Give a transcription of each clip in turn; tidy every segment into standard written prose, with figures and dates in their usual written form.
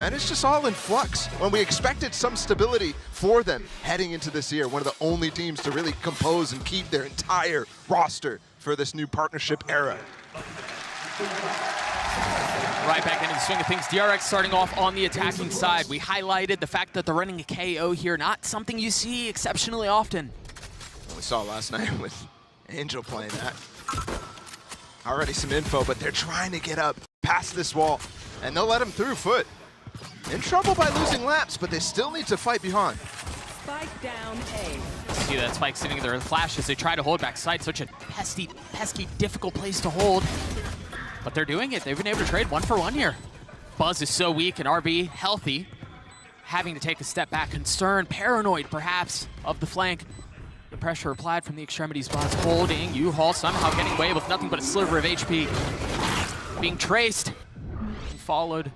And it's just all in flux when we expected some stability for them heading into this year. One of the only teams to really compose and keep their entire roster for this new partnership era. Right back into the swing of things. DRX starting off on the attacking side. We highlighted the fact that they're running a KO here, not something you see exceptionally often. We saw last night with Angel playing that. Already some info, but they're trying to get up past this wall, and they'll let him through. FUT in trouble by losing laps, but they still need to fight behind. Spike down A. See that Spike sitting there in flash as they try to hold back side. Such a pesky, difficult place to hold. But they're doing it. They've been able to trade 1-for-1 here. Buzz is so weak and RB healthy, having to take a step back. Concerned, paranoid perhaps, of the flank. The pressure applied from the extremities. Buzz holding. U-Haul somehow getting away with nothing but a sliver of HP. Being traced and followed.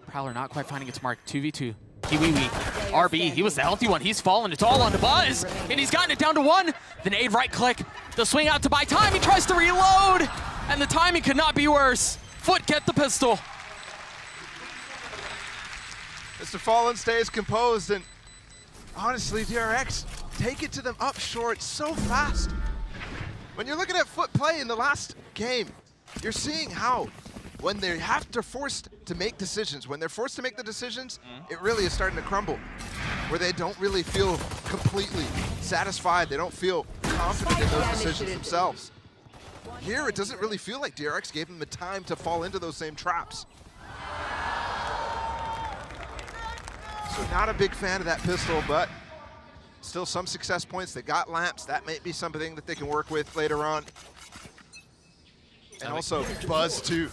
Prowler not quite finding its mark. 2v2. Kiwiwi. RB, he was the healthy one. He's fallen. It's all on to Buzz. And he's gotten it down to 1. The nade right click. The swing out to buy time. He tries to reload. And the timing could not be worse. FUT get the pistol. Mr. Fallen stays composed, and honestly, DRX take it to them up short so fast. When you're looking at FUT play in the last game, you're seeing how when they have to forced to make decisions, when they're forced to make the decisions, it really is starting to crumble. Where they don't really feel completely satisfied, they don't feel confident in those decisions themselves. Here, it doesn't really feel like DRX gave them the time to fall into those same traps. So not a big fan of that pistol, but still some success points. They got lamps. That may be something that they can work with later on. And also Buzz too.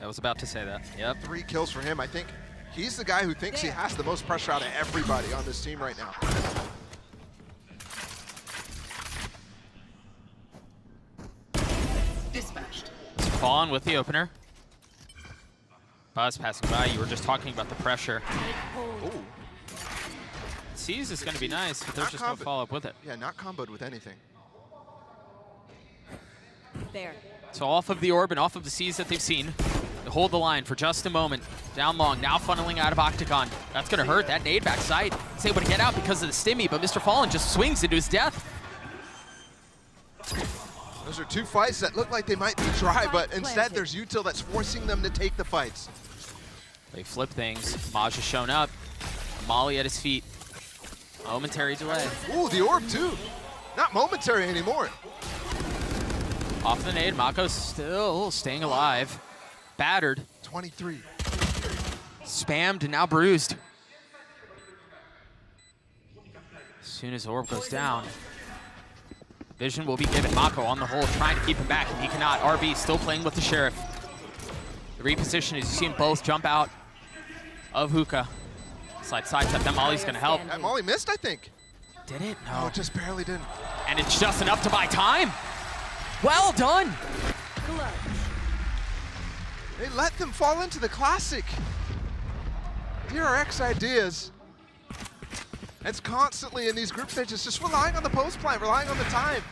I was about to say that, yep. 3 kills for him. I think he's the guy who thinks he has the most pressure out of everybody on this team right now. Dispatched. Fallen with the opener. Buzz passing by. You were just talking about the pressure. Ooh. Seize is going to be nice, but there's just no follow-up with it. Yeah, not comboed with anything. There. So off of the orb and off of the Seize that they've seen. They hold the line for just a moment. Down long, now funneling out of Octagon. That's going to hurt. That nade backside. He's able to get out because of the stimmy, but Mr. Fallen just swings into his death. Those are 2 fights that look like they might be dry, but instead there's Util that's forcing them to take the fights. They flip things. Maj has shown up. Molly at his feet. Momentary delay. Ooh, the orb too. Not momentary anymore. Off the nade, Mako's still staying alive. Battered. 23. Spammed and now bruised. As soon as the orb goes down, vision will be given. Mako on the hold, trying to keep him back, and he cannot. RB still playing with the Sheriff. The reposition is you see them both jump out of hookah. Side step, that Molly's gonna help. That Molly missed, I think. Did it? No, No. it just barely didn't. And it's just enough to buy time. Well done. They let them fall into the classic. DRX ideas. It's constantly in these group stages, just relying on the post plant, relying on the time.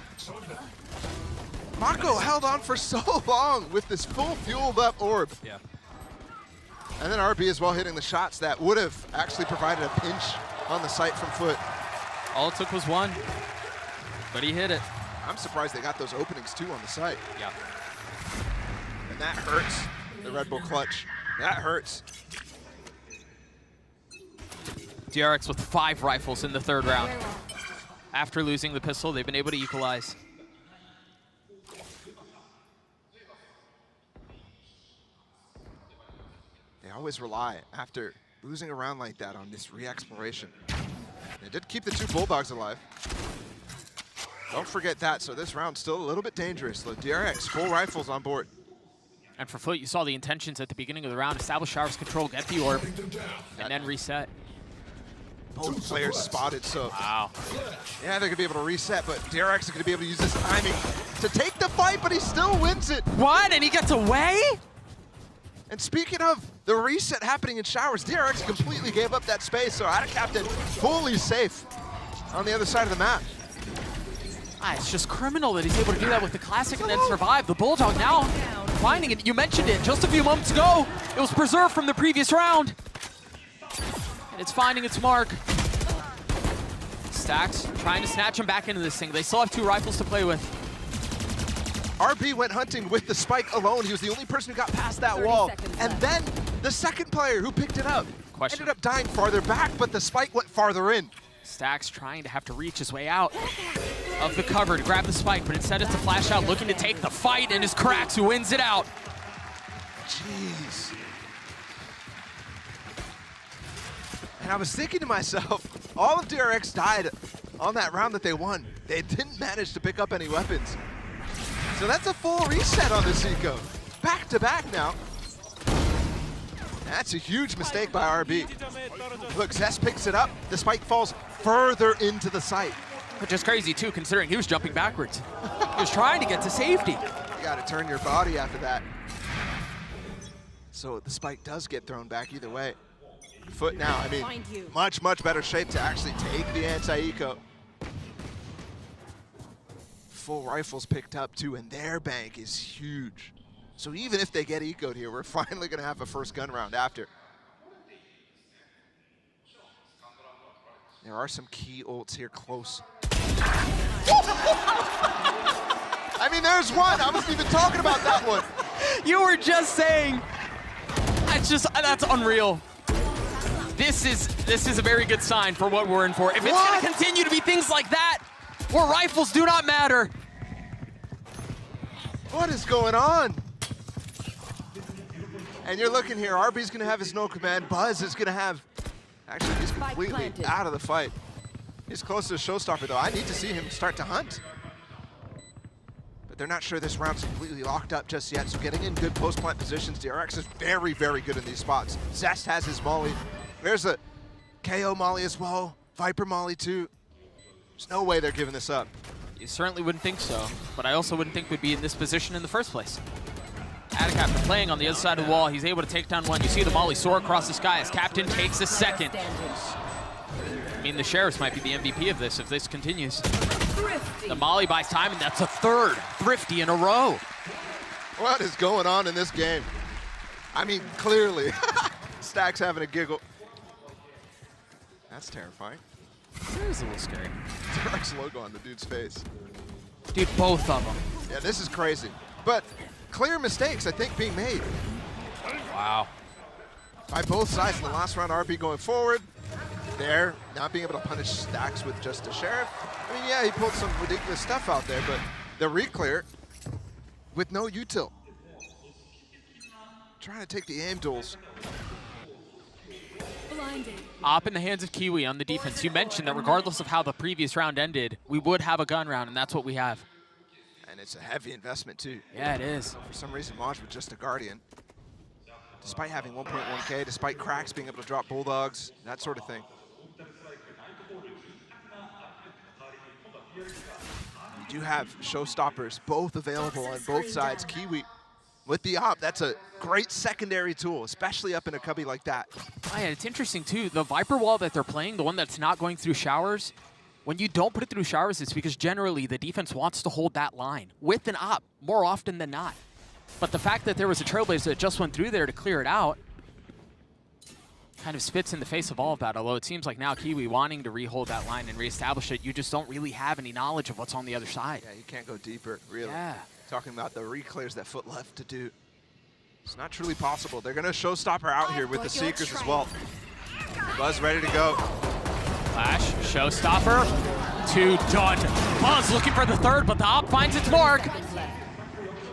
Mako held on for so long with this full fueled up orb. Yeah. And then RB as well hitting the shots that would have actually provided a pinch on the site from FUT. All it took was 1, but he hit it. I'm surprised they got those openings too on the site. Yeah. And that hurts, the Red Bull clutch. That hurts. DRX with 5 rifles in the 3rd round. After losing the pistol, they've been able to equalize. They always rely, after losing a round like that, on this re-exploration. They did keep the 2 Bulldogs alive. Don't forget that, so this round's still a little bit dangerous. The DRX, full rifles on board. And for FUT, you saw the intentions at the beginning of the round. Establish showers control, get the orb, and then reset. Both players spotted, so Wow. yeah, they're gonna be able to reset, but DRX is gonna be able to use this timing to take the fight, but he still wins it. What? And he gets away? And speaking of the reset happening in showers, DRX completely gave up that space, so Ada Captain fully safe on the other side of the map. It's just criminal that he's able to do that with the classic and then survive. The Bulldog now finding it. You mentioned it just a few moments ago. It was preserved from the previous round. And it's finding its mark. Stacks trying to snatch him back into this thing. They still have 2 rifles to play with. RB went hunting with the spike alone. He was the only person who got past that wall. And then the second player who picked it up ended up dying farther back, but the spike went farther in. Stacks trying to have to reach his way out of the cover to grab the spike, but instead it's a flash out looking to take the fight, and it's Krax who wins it out. Jeez. And I was thinking to myself, all of DRX died on that round that they won. They didn't manage to pick up any weapons. So that's a full reset on this eco. Back to back now. That's a huge mistake by RB. Look, Zest picks it up. The spike falls further into the site. Which is crazy too, considering he was jumping backwards. He was trying to get to safety. You gotta turn your body after that. So the spike does get thrown back either way. FUT now, I mean, much, much better shape to actually take the anti-eco. Full rifles picked up too, and their bank is huge. So even if they get eco'd here, we're finally gonna have a first gun round after. There are some key ults here close. I mean, there's one. I wasn't even talking about that one. You were just saying. That's unreal. This is a very good sign for what we're in for. If it's going to continue to be things like that, where rifles do not matter. What is going on? And you're looking here, RB's going to have his no command. Buzz is going to have, actually he's completely out of the fight. He's close to a showstopper though. I need to see him start to hunt. But they're not sure this round's completely locked up just yet, so getting in good post-plant positions, DRX is very, very good in these spots. Zest has his molly. There's a KO molly as well, Viper molly too. There's no way they're giving this up. You certainly wouldn't think so, but I also wouldn't think we'd be in this position in the first place. Attic after playing on the other side of the wall, he's able to take down one. You see the molly soar across the sky as Captain takes a second. I mean, the Sheriffs might be the MVP of this if this continues. The molly buys time, and that's a third Thrifty in a row. What is going on in this game? I mean, clearly. Stacks having a giggle. That's terrifying. It was a little scary. DRX logo on the dude's face. Dude, both of them. Yeah, this is crazy. But clear mistakes, I think, being made. Wow. By both sides in the last round, RB going forward. There, not being able to punish Stacks with just a Sheriff. I mean, yeah, he pulled some ridiculous stuff out there, but the re-clear with no util. Trying to take the aim duels. Op in the hands of Kiwi on the defense. You mentioned that regardless of how the previous round ended, we would have a gun round, and that's what we have. And it's a heavy investment, too. Yeah, it is. For some reason, Maj with just a Guardian. Despite having 1.1K, despite Krax being able to drop Bulldogs, that sort of thing. You do have showstoppers, both available on both sides. Kiwi with the op, that's a great secondary tool, especially up in a cubby like that. Oh, yeah, it's interesting, too. The Viper wall that they're playing, the one that's not going through showers, when you don't put it through showers, it's because generally the defense wants to hold that line with an op more often than not. But the fact that there was a Trailblazer that just went through there to clear it out kind of spits in the face of all of that, although it seems like now Kiwi wanting to re-hold that line and reestablish it, you just don't really have any knowledge of what's on the other side. Yeah, you can't go deeper, really. Yeah. Talking about the re-clears that FUT left to do. It's not truly possible. They're going to showstopper out here with the Seekers as well. Buzz ready to go. Flash, showstopper, 2 done. Buzz looking for the third, but the op finds its mark.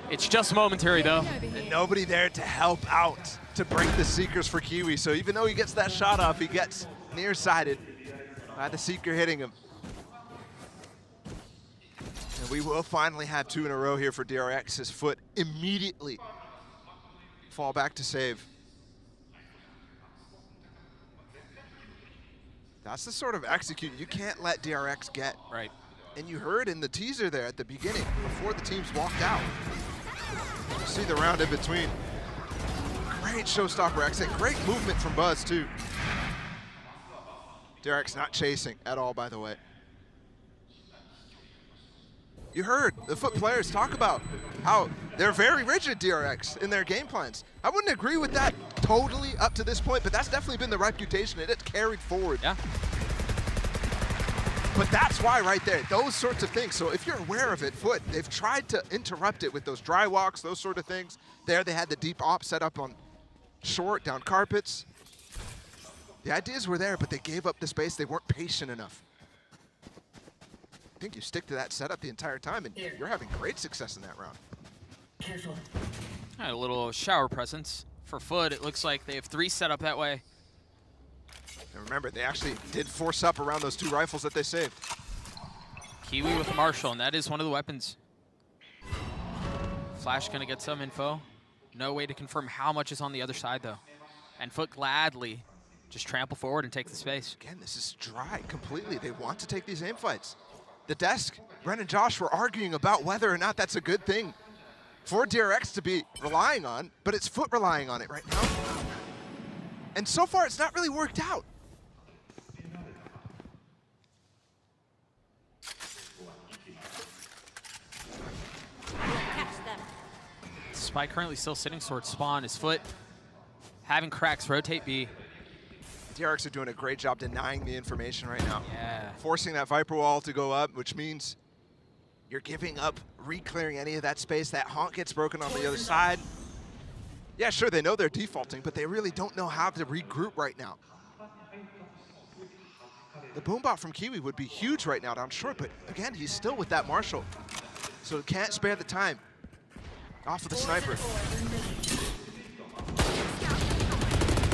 It's just momentary, though. And nobody there to help out to break the Seekers for Kiwi. So even though he gets that shot off, he gets nearsighted by the Seeker hitting him. And we will finally have 2 in a row here for DRX as FUT immediately fall back to save. That's the sort of execute you can't let DRX get. Right. And you heard in the teaser there at the beginning, before the teams walked out. You see the round in between. Great showstopper exit, great movement from Buzz too. DRX not chasing at all, by the way. You heard the FUT players talk about how They're very rigid, DRX, in their game plans. I wouldn't agree with that totally up to this point, but that's definitely been the reputation. It's carried forward. Yeah. But that's why right there, those sorts of things. So if you're aware of it, FUT, they've tried to interrupt it with those dry walks, those sort of things. There they had the deep op set up on short, down carpets. The ideas were there, but they gave up the space. They weren't patient enough. I think you stick to that setup the entire time, and you're having great success in that round. Careful. A little shower presence for FUT. It looks like they have 3 set up that way. And remember, they actually did force up around those 2 rifles that they saved. Kiwi with the Marshall, and that is one of the weapons. Flash gonna get some info. No way to confirm how much is on the other side, though. And FUT gladly just trample forward and take the space. Again, this is dry completely. They want to take these aim fights. The desk, Ren and Josh were arguing about whether or not that's a good thing for DRX to be relying on, but it's FUT relying on it right now. And so far, it's not really worked out. Spike currently still sitting towards spawn. His FUT having cracks rotate B. DRX are doing a great job denying the information right now. Yeah. Forcing that Viper wall to go up, which means you're giving up re-clearing any of that space. That honk gets broken on the other side. Yeah, sure, they know they're defaulting, but they really don't know how to regroup right now. The boombot from Kiwi would be huge right now down short, but again, he's still with that Marshall. So can't spare the time. Off of the sniper.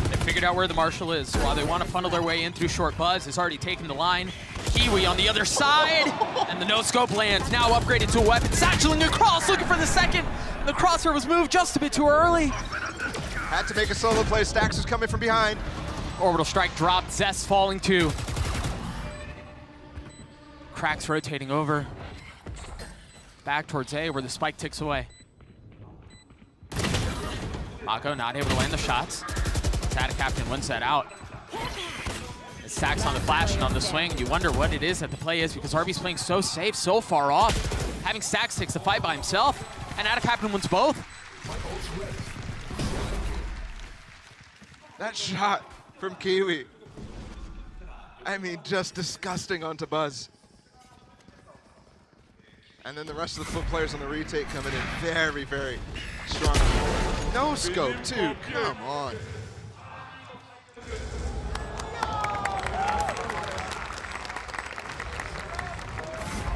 They figured out where the Marshall is. While they want to funnel their way in through short, Buzz has already taken the line. Kiwi on the other side, and the no-scope lands, now upgraded to a weapon. Satcheling across, looking for the second. The crosshair was moved just a bit too early. Had to make a solo play. Stax was coming from behind. Orbital strike dropped, Zest falling too. Cracks rotating over. Back towards A, where the spike ticks away. Mako not able to land the shots. Sada Captain wins that out. It stacks on the flash and on the swing. You wonder what it is that the play is, because RB's playing so safe, so far off. Having Stax takes the fight by himself, and Ada Captain wins both. That shot from Kiwi. I mean, just disgusting onto Buzz. And then the rest of the FUT players on the retake coming in very, very strong. No scope, too. Come on.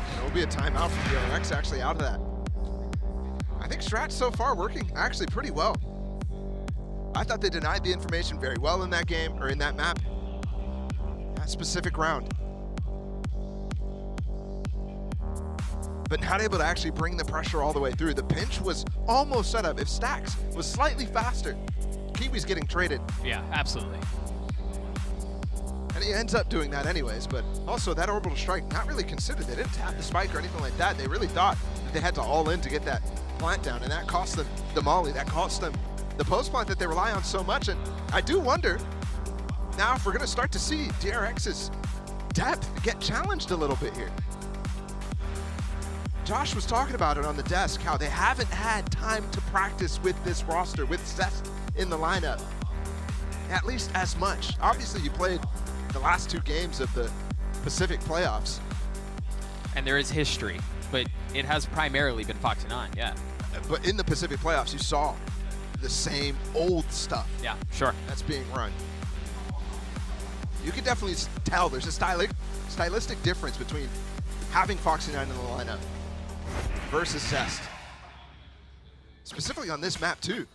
There will be a timeout from DRX actually out of that. I think Strat's so far working actually pretty well. I thought they denied the information very well in that game, or in that map. That specific round. But not able to actually bring the pressure all the way through. The pinch was almost set up. If Stax was slightly faster, Kiwi's getting traded. Yeah, absolutely. And he ends up doing that anyways, but also that orbital strike, not really considered. They didn't tap the spike or anything like that. They really thought that they had to all in to get that plant down, and that cost them the molly. That cost them the post plant that they rely on so much. And I do wonder now if we're gonna start to see DRX's depth get challenged a little bit here. Josh was talking about it on the desk, how they haven't had time to practice with this roster, with Zest in the lineup, at least as much. Obviously, you played the last 2 games of the Pacific playoffs. And there is history, but it has primarily been Foxy 9, yeah. But in the Pacific playoffs, you saw the same old stuff. Yeah, sure. That's being run. You can definitely tell there's a stylistic difference between having Foxy 9 in the lineup versus Zest. Specifically on this map too.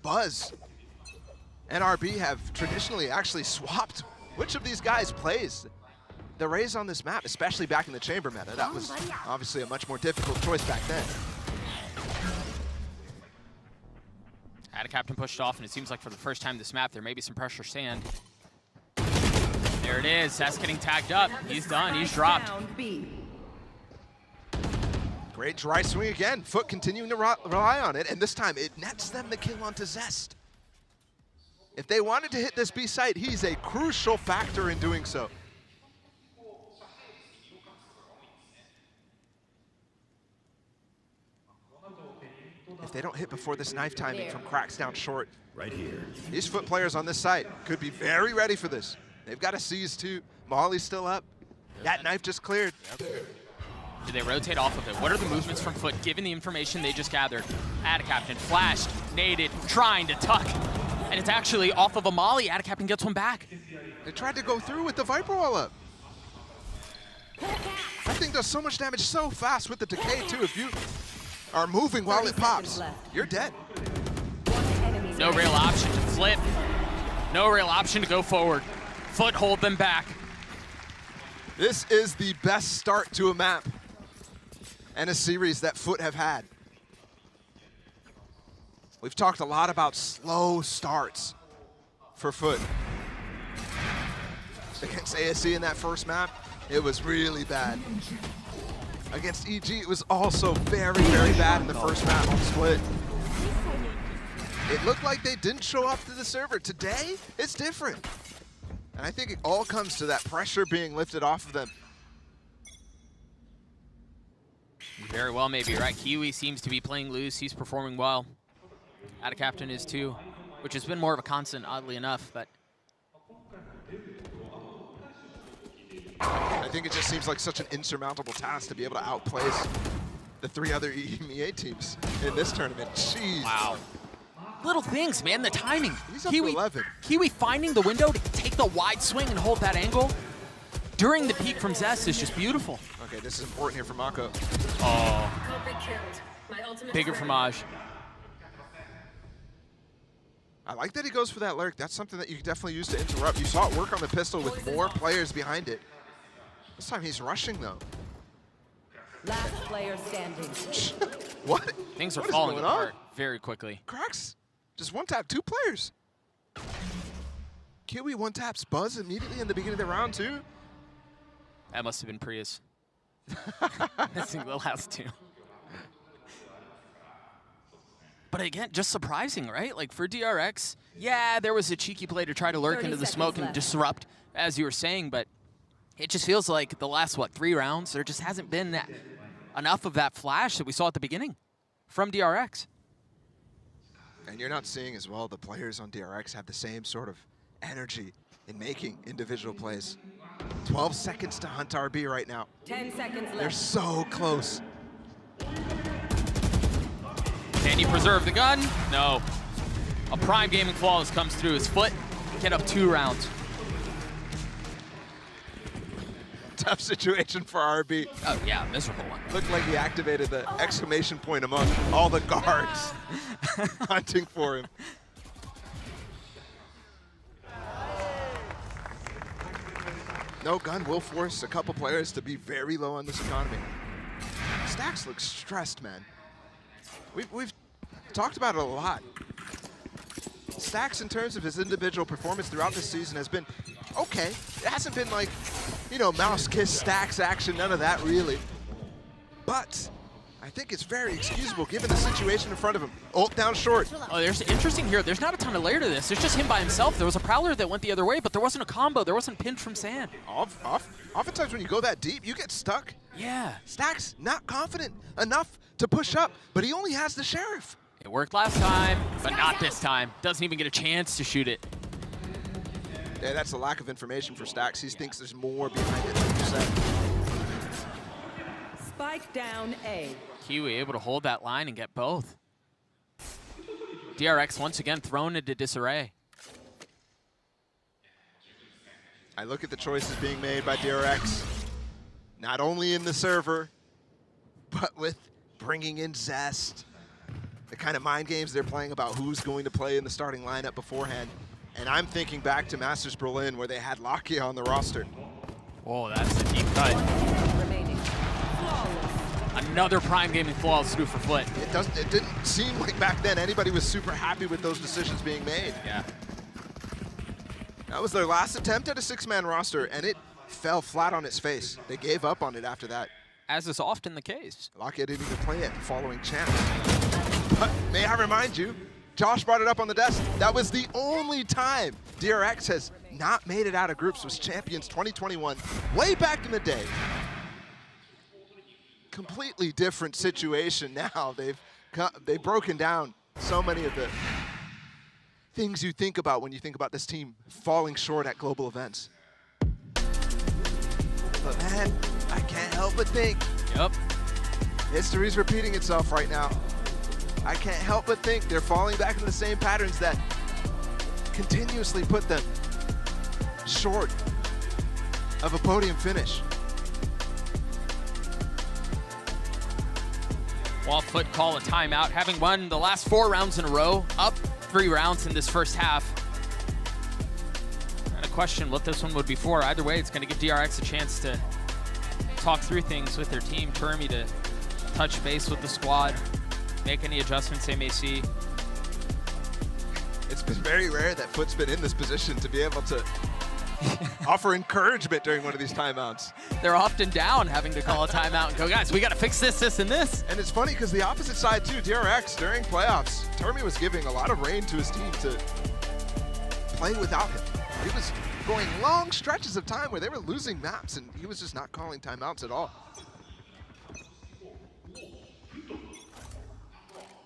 Buzz and RB have traditionally actually swapped which of these guys plays the Rays on this map, especially back in the chamber meta. That was obviously a much more difficult choice back then. Ada Captain pushed off, and it seems like for the first time this map, there may be some pressure stand. There it is, Zest getting tagged up. He's done, he's dropped. Round B. Great dry swing again. FUT continuing to rely on it, and this time it nets them the kill onto Zest. If they wanted to hit this B site, he's a crucial factor in doing so. if they don't hit before this knife timing from Cracks down short. Right here. These FUT players on this side could be very ready for this. They've got a seize too. Molly's still up. That knife just cleared. Do they rotate off of it? What are the movements from FUT, given the information they just gathered? Captain flashed, naded, trying to tuck. And it's actually off of a molly. Captain gets one back. They tried to go through with the Viper wall up. That thing does so much damage so fast with the decay too. If you are moving while it pops, you're dead. No real option to flip. No real option to go forward. FUT hold them back. This is the best start to a map and a series that FUT have had. We've talked a lot about slow starts for FUT. Against ASE in that first map, it was really bad. Against EG, it was also very, very bad in the first map on Split. It looked like they didn't show up to the server. Today, it's different. And I think it all comes to that pressure being lifted off of them. Very well, maybe, right? Kiwi seems to be playing loose. He's performing well. Captain is too, which has been more of a constant, oddly enough, but I think it just seems like such an insurmountable task to be able to outplace the 3 other EMEA teams in this tournament. Jeez. wow. Little things, man, the timing. He's up to 11. Kiwi finding the window to take the wide swing and hold that angle during the peak from Zest is just beautiful. Okay, this is important here for Mako. Oh. Bigger fromage. I like that he goes for that lurk. That's something that you can definitely use to interrupt. You saw it work on the pistol with more players behind it. This time he's rushing though. Last player standing. What? Things are What is falling going on? apart very quickly. Cracks just one tap 2 players. Kiwi one taps Buzz immediately in the beginning of the round too. That must have been Prius. Missing the last 2. But again, just surprising, right? Like for DRX, yeah, there was a cheeky play to try to lurk into the smoke and disrupt, as you were saying, but it just feels like the last, 3 rounds, there just hasn't been enough of that flash that we saw at the beginning from DRX. And you're not seeing as well the players on DRX have the same sort of energy in making individual plays. 12 seconds to hunt RB right now. 10 seconds left. They're so close. Can you preserve the gun? No. A prime gaming flawless comes through. His FUT get up 2 rounds. Tough situation for RB. Oh yeah, miserable one. Looked like he activated the exclamation point among all the guards hunting for him. No gun will force a couple players to be very low on this economy. Stax looks stressed, man. We've talked about it a lot. Stax, in terms of his individual performance throughout this season, has been okay. It hasn't been like, you know, mouse kiss Stax action, none of that really. But I think it's very excusable given the situation in front of him. Ult down short. Oh, there's interesting here. There's not a ton of layer to this. It's just him by himself. There was a Prowler that went the other way, but there wasn't a combo. There wasn't pinned from Sand. Oftentimes when you go that deep, you get stuck. Yeah. Stax not confident enough to push up, but he only has the Sheriff. It worked last time, but not this time. Doesn't even get a chance to shoot it. Yeah, that's a lack of information for Stax. He thinks there's more behind it, like you said. Spike down A. Kiwi able to hold that line and get both. DRX once again thrown into disarray. I look at the choices being made by DRX, not only in the server, but with bringing in Zest. The kind of mind games they're playing about who's going to play in the starting lineup beforehand. And I'm thinking back to Masters Berlin where they had Lakia on the roster. Oh, that's a deep cut. Remaining. Flawless. Another prime gaming flawless through for FUT. It didn't seem like back then anybody was super happy with those decisions being made. Yeah. That was their last attempt at a 6-man roster, and it fell flat on its face. They gave up on it after that. As is often the case. Lakia didn't even play it the following champ. But may I remind you, Josh brought it up on the desk, that was the only time DRX has not made it out of groups, was Champions 2021, way back in the day. Completely different situation now. They've they've broken down so many of the things you think about when you think about this team falling short at global events. But man, I can't help but think. Yep. History's repeating itself right now. I can't help but think they're falling back into the same patterns that continuously put them short of a podium finish. While FUT call a timeout, having won the last 4 rounds in a row, up 3 rounds in this first half. And a question what this one would be for. Either way, it's going to give DRX a chance to talk through things with their team. Termy to touch base with the squad, make any adjustments they may see. It's been very rare that FUT's been in this position to be able to offer encouragement during one of these timeouts. They're often down having to call a timeout and go, guys, we got to fix this, this, and this. And it's funny because the opposite side too, DRX, during playoffs, Termy was giving a lot of reign to his team to play without him. He was going long stretches of time where they were losing maps and he was just not calling timeouts at all.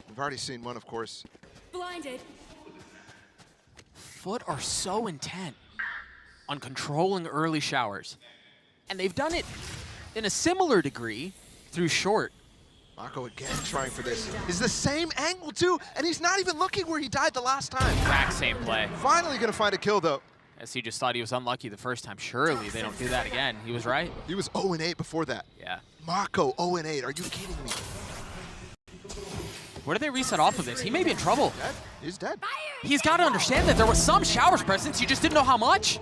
We've already seen one, of course. Blinded. FUT are so intent on controlling early showers. And they've done it in a similar degree through short. Mako again trying for this. Is the same angle too, and he's not even looking where he died the last time. Exact same play. Finally gonna find a kill though. As he just thought he was unlucky the first time. Surely they don't do that again. He was right. He was 0-8 before that. Yeah. Mako 0-8, are you kidding me? Where do they reset off of this? He may be in trouble. Dead? He's dead. He's got to understand that there was some showers presence, you just didn't know how much.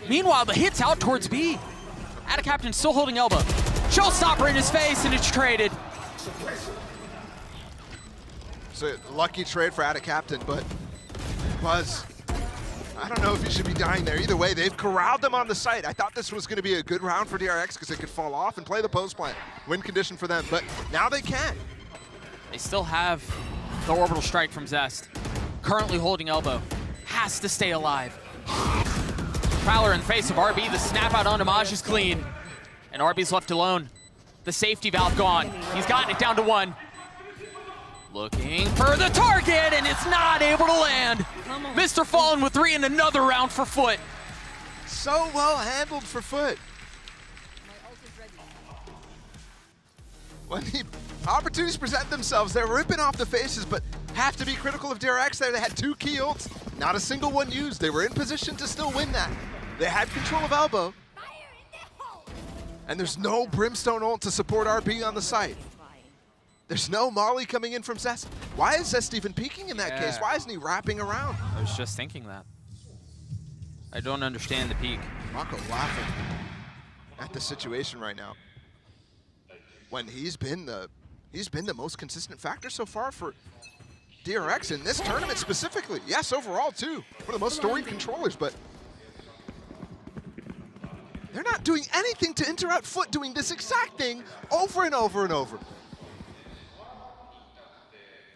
Meanwhile, the hit's out towards B. Captain still holding elbow. Showstopper in his face, and it's traded. It's a lucky trade for Captain, but Buzz, I don't know if he should be dying there. Either way, they've corralled them on the site. I thought this was going to be a good round for DRX because they could fall off and play the post plant. Win condition for them, but now they can. They still have the orbital strike from Zest. Currently holding elbow. Has to stay alive. Prowler in the face of RB. The snap out on Damage is clean. And RB's left alone. The safety valve gone. He's gotten it down to 1. Looking for the target, and it's not able to land. Mr. Fallen with 3 in another round for FUT. So well handled for FUT. When the opportunities present themselves, they're ripping off the faces, but have to be critical of DRX there. They had 2 key ults, not a single one used. They were in position to still win that. They had control of elbow. And there's no Brimstone ult to support RB on the site. There's no Molly coming in from Zest. Why is Zest even peeking in that case? Why isn't he wrapping around? I was just thinking that. I don't understand the peek. Mako laughing at the situation right now. When he's been the most consistent factor so far for DRX in this tournament specifically. Yes, overall too. One of the most storied controllers, but they're not doing anything to interrupt FUT doing this exact thing over and over and over.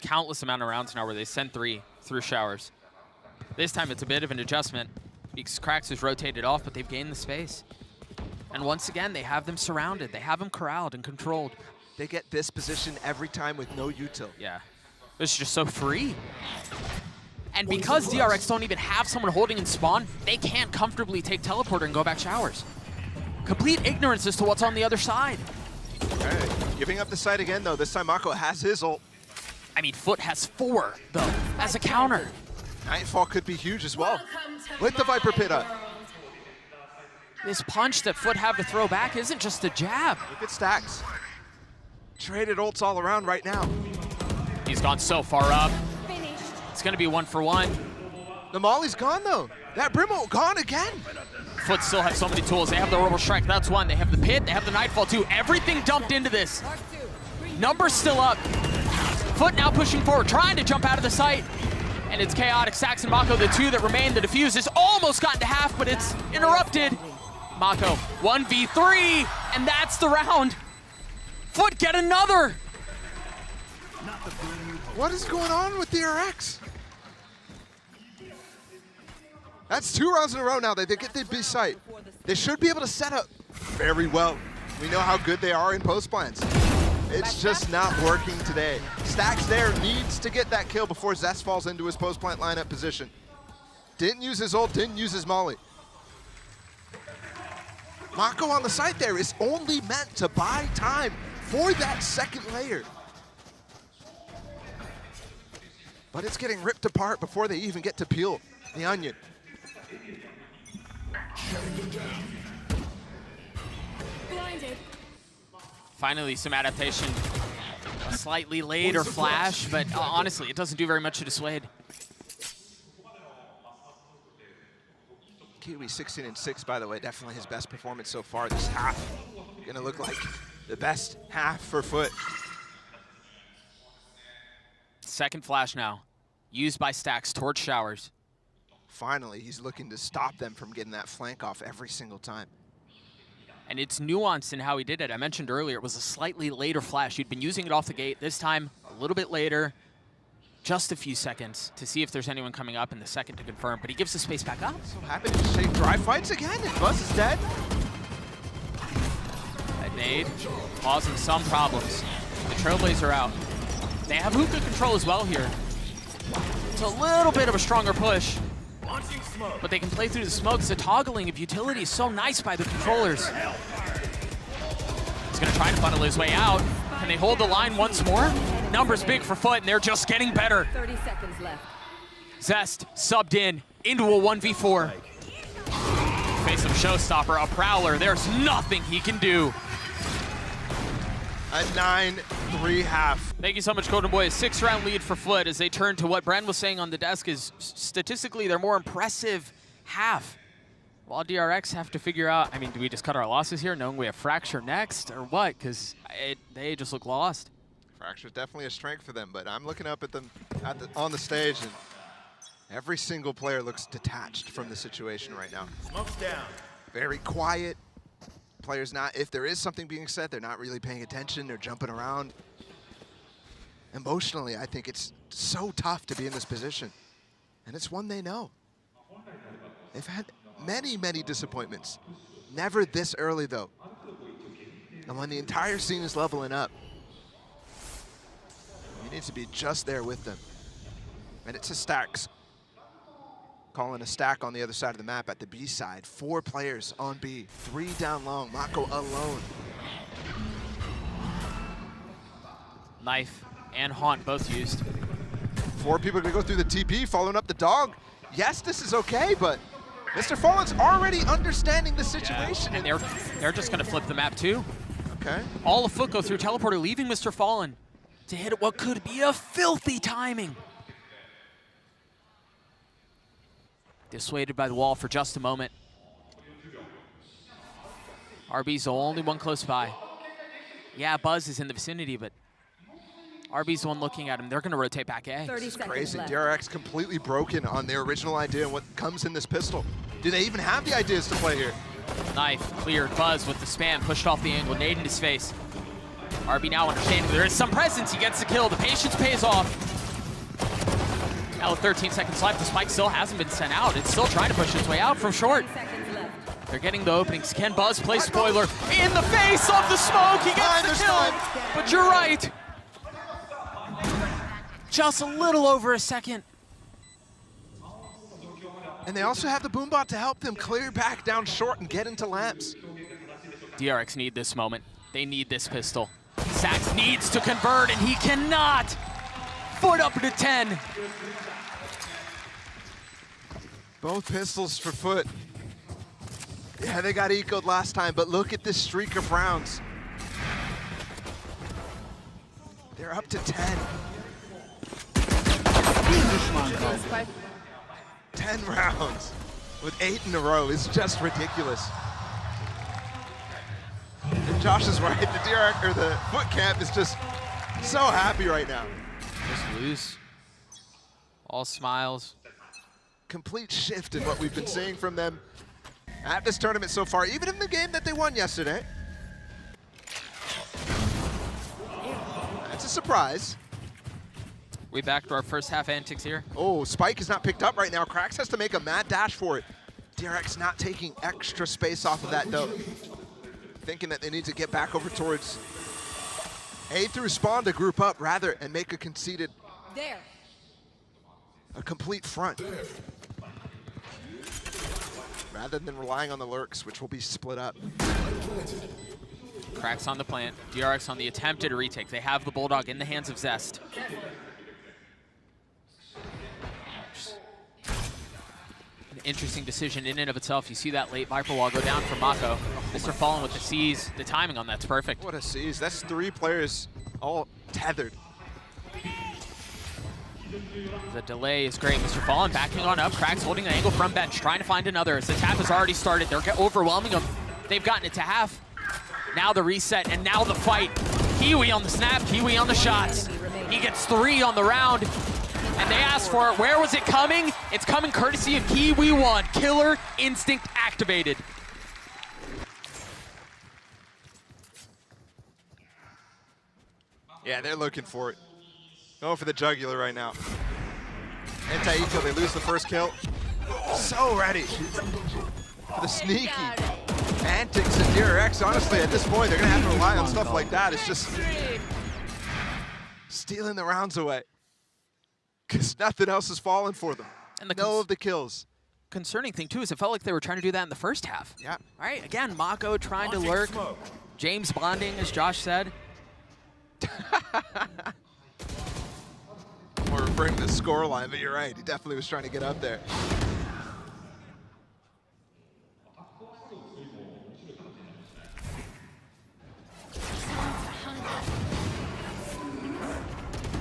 Countless amount of rounds now where they send 3 through showers. This time it's a bit of an adjustment because Krax is rotated off, but they've gained the space. And once again, they have them surrounded. They have them corralled and controlled. They get this position every time with no util. Yeah, it's just so free. And because DRX don't even have someone holding in spawn, they can't comfortably take teleporter and go back showers. Complete ignorance as to what's on the other side. Okay. Giving up the site again though. This time Mako has his ult. I mean, FUT has 4 though, as a counter. Nightfall could be huge as well. With the Viper Pit up. This punch that FUT have to throw back isn't just a jab. Look at Stacks. Traded ults all around right now. He's gone so far up. It's gonna be 1 for 1. The Molly's gone though. That Brim ult gone again. FUT still have so many tools. They have the Orbital Strike, that's 1. They have the Pit, they have the Nightfall 2. Everything dumped into this. Numbers still up. FUT now pushing forward, trying to jump out of the site. And it's Chaotic, Sax, and Mako, the 2 that remain. The defuse is almost gotten to half, but it's interrupted. Mako, 1v3, and that's the round. FUT get another. What is going on with DRX? That's 2 rounds in a row now. They get the B site. They should be able to set up very well. We know how good they are in post plans. It's just not working today. Stax there needs to get that kill before Zest falls into his post-plant lineup position. Didn't use his ult, didn't use his molly. Mako on the site there is only meant to buy time for that second layer. But it's getting ripped apart before they even get to peel the onion. Blinded. Finally, some adaptation. A slightly later flash, but honestly, it doesn't do very much to dissuade. Kiwi 16-6, by the way, definitely his best performance so far this half. Gonna look like the best half for FUT. Second flash now, used by Stax towards Showers. Finally, he's looking to stop them from getting that flank off every single time. And it's nuanced in how he did it. I mentioned earlier, it was a slightly later flash. He'd been using it off the gate. This time, a little bit later, just a few seconds to see if there's anyone coming up, and the second to confirm. But he gives the space back up. So happy to just take dry fights again, and Buzz is dead. That nade causing some problems. The Trailblazer out. They have hookah control as well here. It's a little bit of a stronger push, but they can play through the smokes. The toggling of utility is so nice by the controllers. He's gonna try to funnel his way out. Can they hold the line once more? Numbers big for FUT, and they're just getting better. 30 seconds left. Zest subbed into a 1v4. Face of Showstopper, a Prowler. There's nothing he can do. A 9-3 half. Thank you so much, Golden Boy. A 6-round lead for FUT as they turn to what Bren was saying on the desk is statistically their more impressive half. While DRX have to figure out, I mean, do we just cut our losses here knowing we have Fracture next or what? Because they just look lost. Fracture's definitely a strength for them, but I'm looking up at them on the stage, and every single player looks detached from the situation right now. Smoke's down. Very quiet. Players not, if there is something being said, they're not really paying attention, they're jumping around. Emotionally, I think it's so tough to be in this position. And it's one they know. They've had many, many disappointments. Never this early, though. And when the entire scene is leveling up, you need to be just there with them. And it's a Stax. Calling a stack on the other side of the map at the B side. 4 players on B, 3 down long, Mako alone. Knife and Haunt both used. 4 people are gonna go through the TP, following up the dog. Yes, this is okay, but Mr. Fallen's already understanding the situation. And they're just gonna flip the map too. Okay. All of FUT go through teleporter, leaving Mr. Fallen to hit what could be a filthy timing. Dissuaded by the wall for just a moment. RB's the only one close by. Yeah, Buzz is in the vicinity, but RB's the one looking at him. They're going to rotate back A. 30 It's seconds crazy. left. DRX completely broken on their original idea and what comes in this pistol. Do they even have the ideas to play here? Knife cleared. Buzz with the spam, pushed off the angle, nade in his face. RB now understanding there is some presence. He gets the kill. The patience pays off. Now with 13 seconds left, the spike still hasn't been sent out. It's still trying to push its way out from short. 10 seconds left. They're getting the openings. Can Buzz play spoiler in the face of the smoke? He gets the kill. But you're right. Just a little over a second. And they also have the boombot to help them clear back down short and get into lamps. DRX need this moment. They need this pistol. Sax needs to convert, and he cannot. FUT up to 10. Both pistols for FUT. Yeah, they got ecoed last time, but look at this streak of rounds. They're up to 10. 10 rounds with 8 in a row is just ridiculous. And Josh is right, the DRX, or the FUT camp is just so happy right now. Just loose. All smiles. Complete shift in what we've been seeing from them at this tournament so far, even in the game that they won yesterday. That's a surprise. We back to our first half antics here. Oh, Spike is not picked up right now. Krax has to make a mad dash for it. DRX not taking extra space off of that though. Thinking that they need to get back over towards A to respond to group up rather and make a conceded, There. a complete front. Rather than relying on the lurks, which will be split up. Cracks on the plant. DRX on the attempted retake. They have the Bulldog in the hands of Zest. An interesting decision in and of itself. You see that late Viper wall go down from Mako. Mr. Fallen with the C's. The timing on that's perfect. What a seize. That's 3 players all tethered. The delay is great. Mr. Fallen backing on up. Cracks holding the angle from bench, trying to find another. As the tap has already started, they're overwhelming them. They've gotten it to half. Now the reset, and now the fight. Kiwi on the snap, Kiwi on the shots. He gets 3 on the round, and they asked for it. Where was it coming? It's coming courtesy of Kiwi 1. Killer instinct activated. Yeah, they're looking for it. Going for the jugular right now. Anti-eco, they lose the first kill. So ready for the sneaky antics of DRX. Honestly, at this point, they're gonna have to rely on stuff like that. It's just stealing the rounds away. Because nothing else has fallen for them. And the no of the kills. Concerning thing, too, is it felt like they were trying to do that in the first half. Yeah. All right, again, Mako trying to lurk. James bonding, as Josh said. We're referring to the score line, but you're right. He definitely was trying to get up there.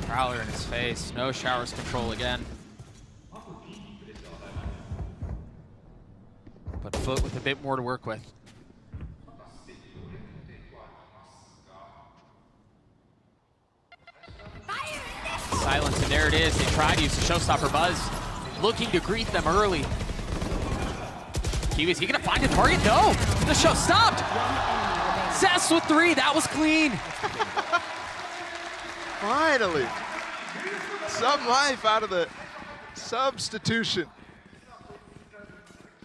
Prowler in his face. No showers control again. But FUT with a bit more to work with. Silence, and there it is. They tried to use the showstopper Buzz, looking to greet them early. Kiwi, is he gonna find a target? No, the show stopped. Zest with 3, that was clean. Finally, some life out of the substitution.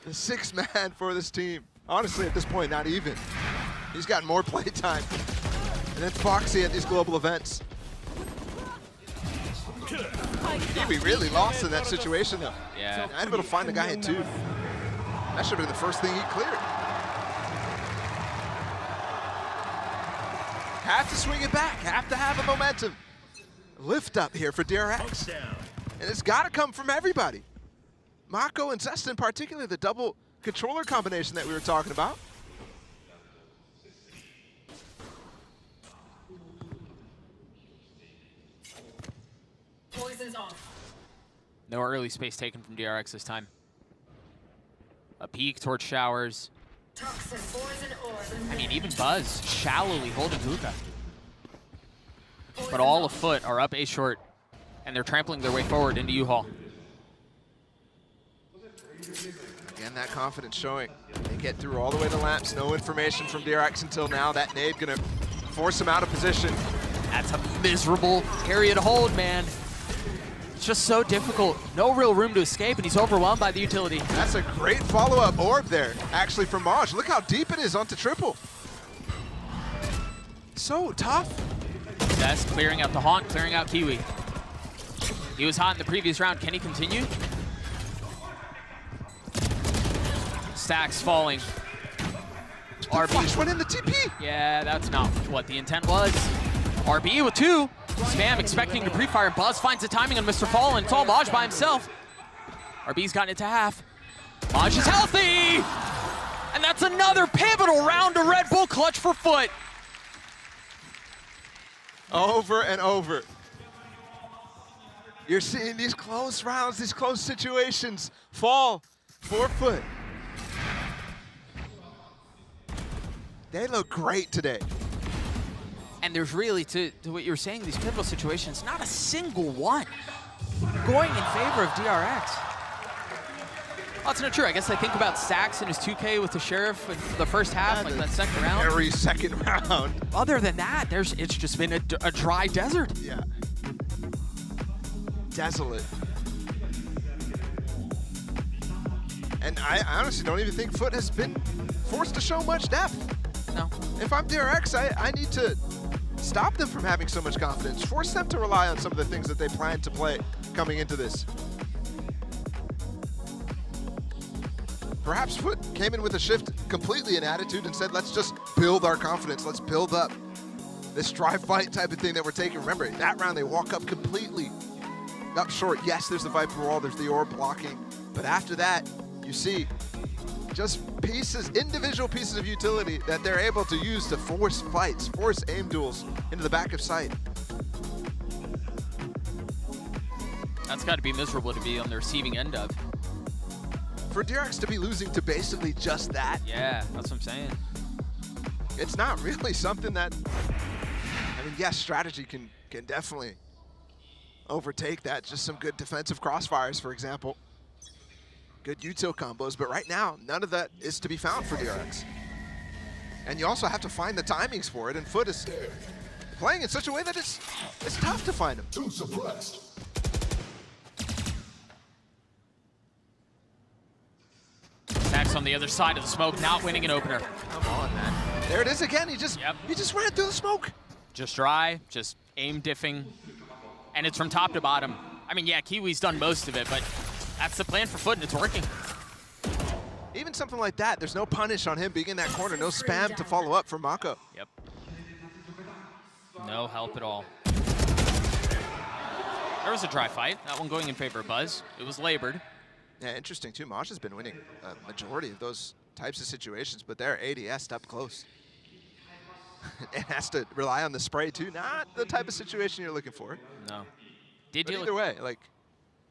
The 6th man for this team. Honestly, at this point, not even. He's gotten more play time. And then Foxy at these global events. Kiwi really lost in that situation, though. Yeah. Not able to find the guy at 2. That should have been the first thing he cleared. Have to swing it back. Have to have a momentum. Lift up here for DRX. And it's got to come from everybody. Mako and Zest in particular, the double controller combination that we were talking about. Poison's off. No early space taken from DRX this time. A peek towards showers. Toxin poison orb. I mean, even Buzz shallowly holding Hookah. But all of FUT are up A short, and they're trampling their way forward into U-Haul. Again, that confidence showing. They get through all the way to lamps. No information from DRX until now. That nade gonna force him out of position. That's a miserable area to hold, man. It's just so difficult. No real room to escape, and he's overwhelmed by the utility. That's a great follow-up orb there, actually, from Maj. Look how deep it is onto triple. So tough. Zest clearing out the Haunt, clearing out Kiwi. He was hot in the previous round. Can he continue? Stacks falling. RB. Flash went in the TP. Yeah, that's not what the intent was. RB with 2. Spam expecting to pre-fire. Buzz finds the timing on Mr. Fallen. It's all Maj by himself. RB's gotten it to half. Maj is healthy! And that's another pivotal round to Red Bull clutch for FUT. Over and over. You're seeing these close rounds, these close situations fall for FUT. They look great today. And there's really, to what you were saying, these pivotal situations, not a single one going in favor of DRX. Well, that's not true. I guess I think about Stacks and his 2K with the Sheriff in the first half, like that second round. Every second round. Other than that, it's just been a dry desert. Yeah. Desolate. And I honestly don't even think FUT has been forced to show much depth. No. If I'm DRX, I need to stop them from having so much confidence, force them to rely on some of the things that they planned to play coming into this. Perhaps FUT came in with a shift completely in attitude and said, let's just build our confidence, let's build up this drive fight type of thing that we're taking. Remember, that round they walk up completely up short. Yes, there's the Viper wall, there's the orb blocking, but after that, you see just pieces, individual pieces of utility that they're able to use to force fights, force aim duels into the back of sight. That's got to be miserable to be on the receiving end of. For DRX to be losing to basically just that. Yeah, that's what I'm saying. It's not really something that, I mean, yes, strategy can definitely overtake that. Just some good defensive crossfires, for example. Good util combos, but right now, none of that is to be found for DRX. And you also have to find the timings for it, and FUT is playing in such a way that it's tough to find them. Too suppressed. Max on the other side of the smoke, not winning an opener. Come on, man. There it is again. He just ran through the smoke. Just dry, just aim diffing, and it's from top to bottom. I mean, yeah, Kiwi's done most of it, but that's the plan for FUT, and it's working. Even something like that, there's no punish on him being in that corner, no spam to follow up from Mako. Yep. No help at all. There was a dry fight, that one going in favor of Buzz. It was labored. Yeah, interesting too. Mosh has been winning a majority of those types of situations, but their ADS up close. It has to rely on the spray too, not the type of situation you're looking for. No. But either way, like,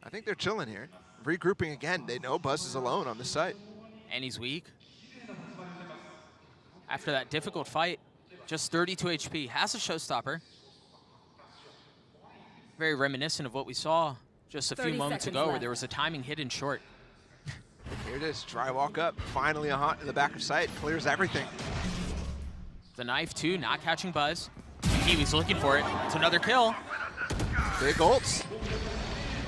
I think they're chilling here. Regrouping again, they know Buzz is alone on the site. And he's weak. After that difficult fight, just 32 HP, has a showstopper. Very reminiscent of what we saw just a few moments ago where there was a timing hidden short. Here it is, dry walk up, finally a haunt in the back of sight, clears everything. The knife too, not catching Buzz. Kiwi's looking for it, it's another kill. Big ults.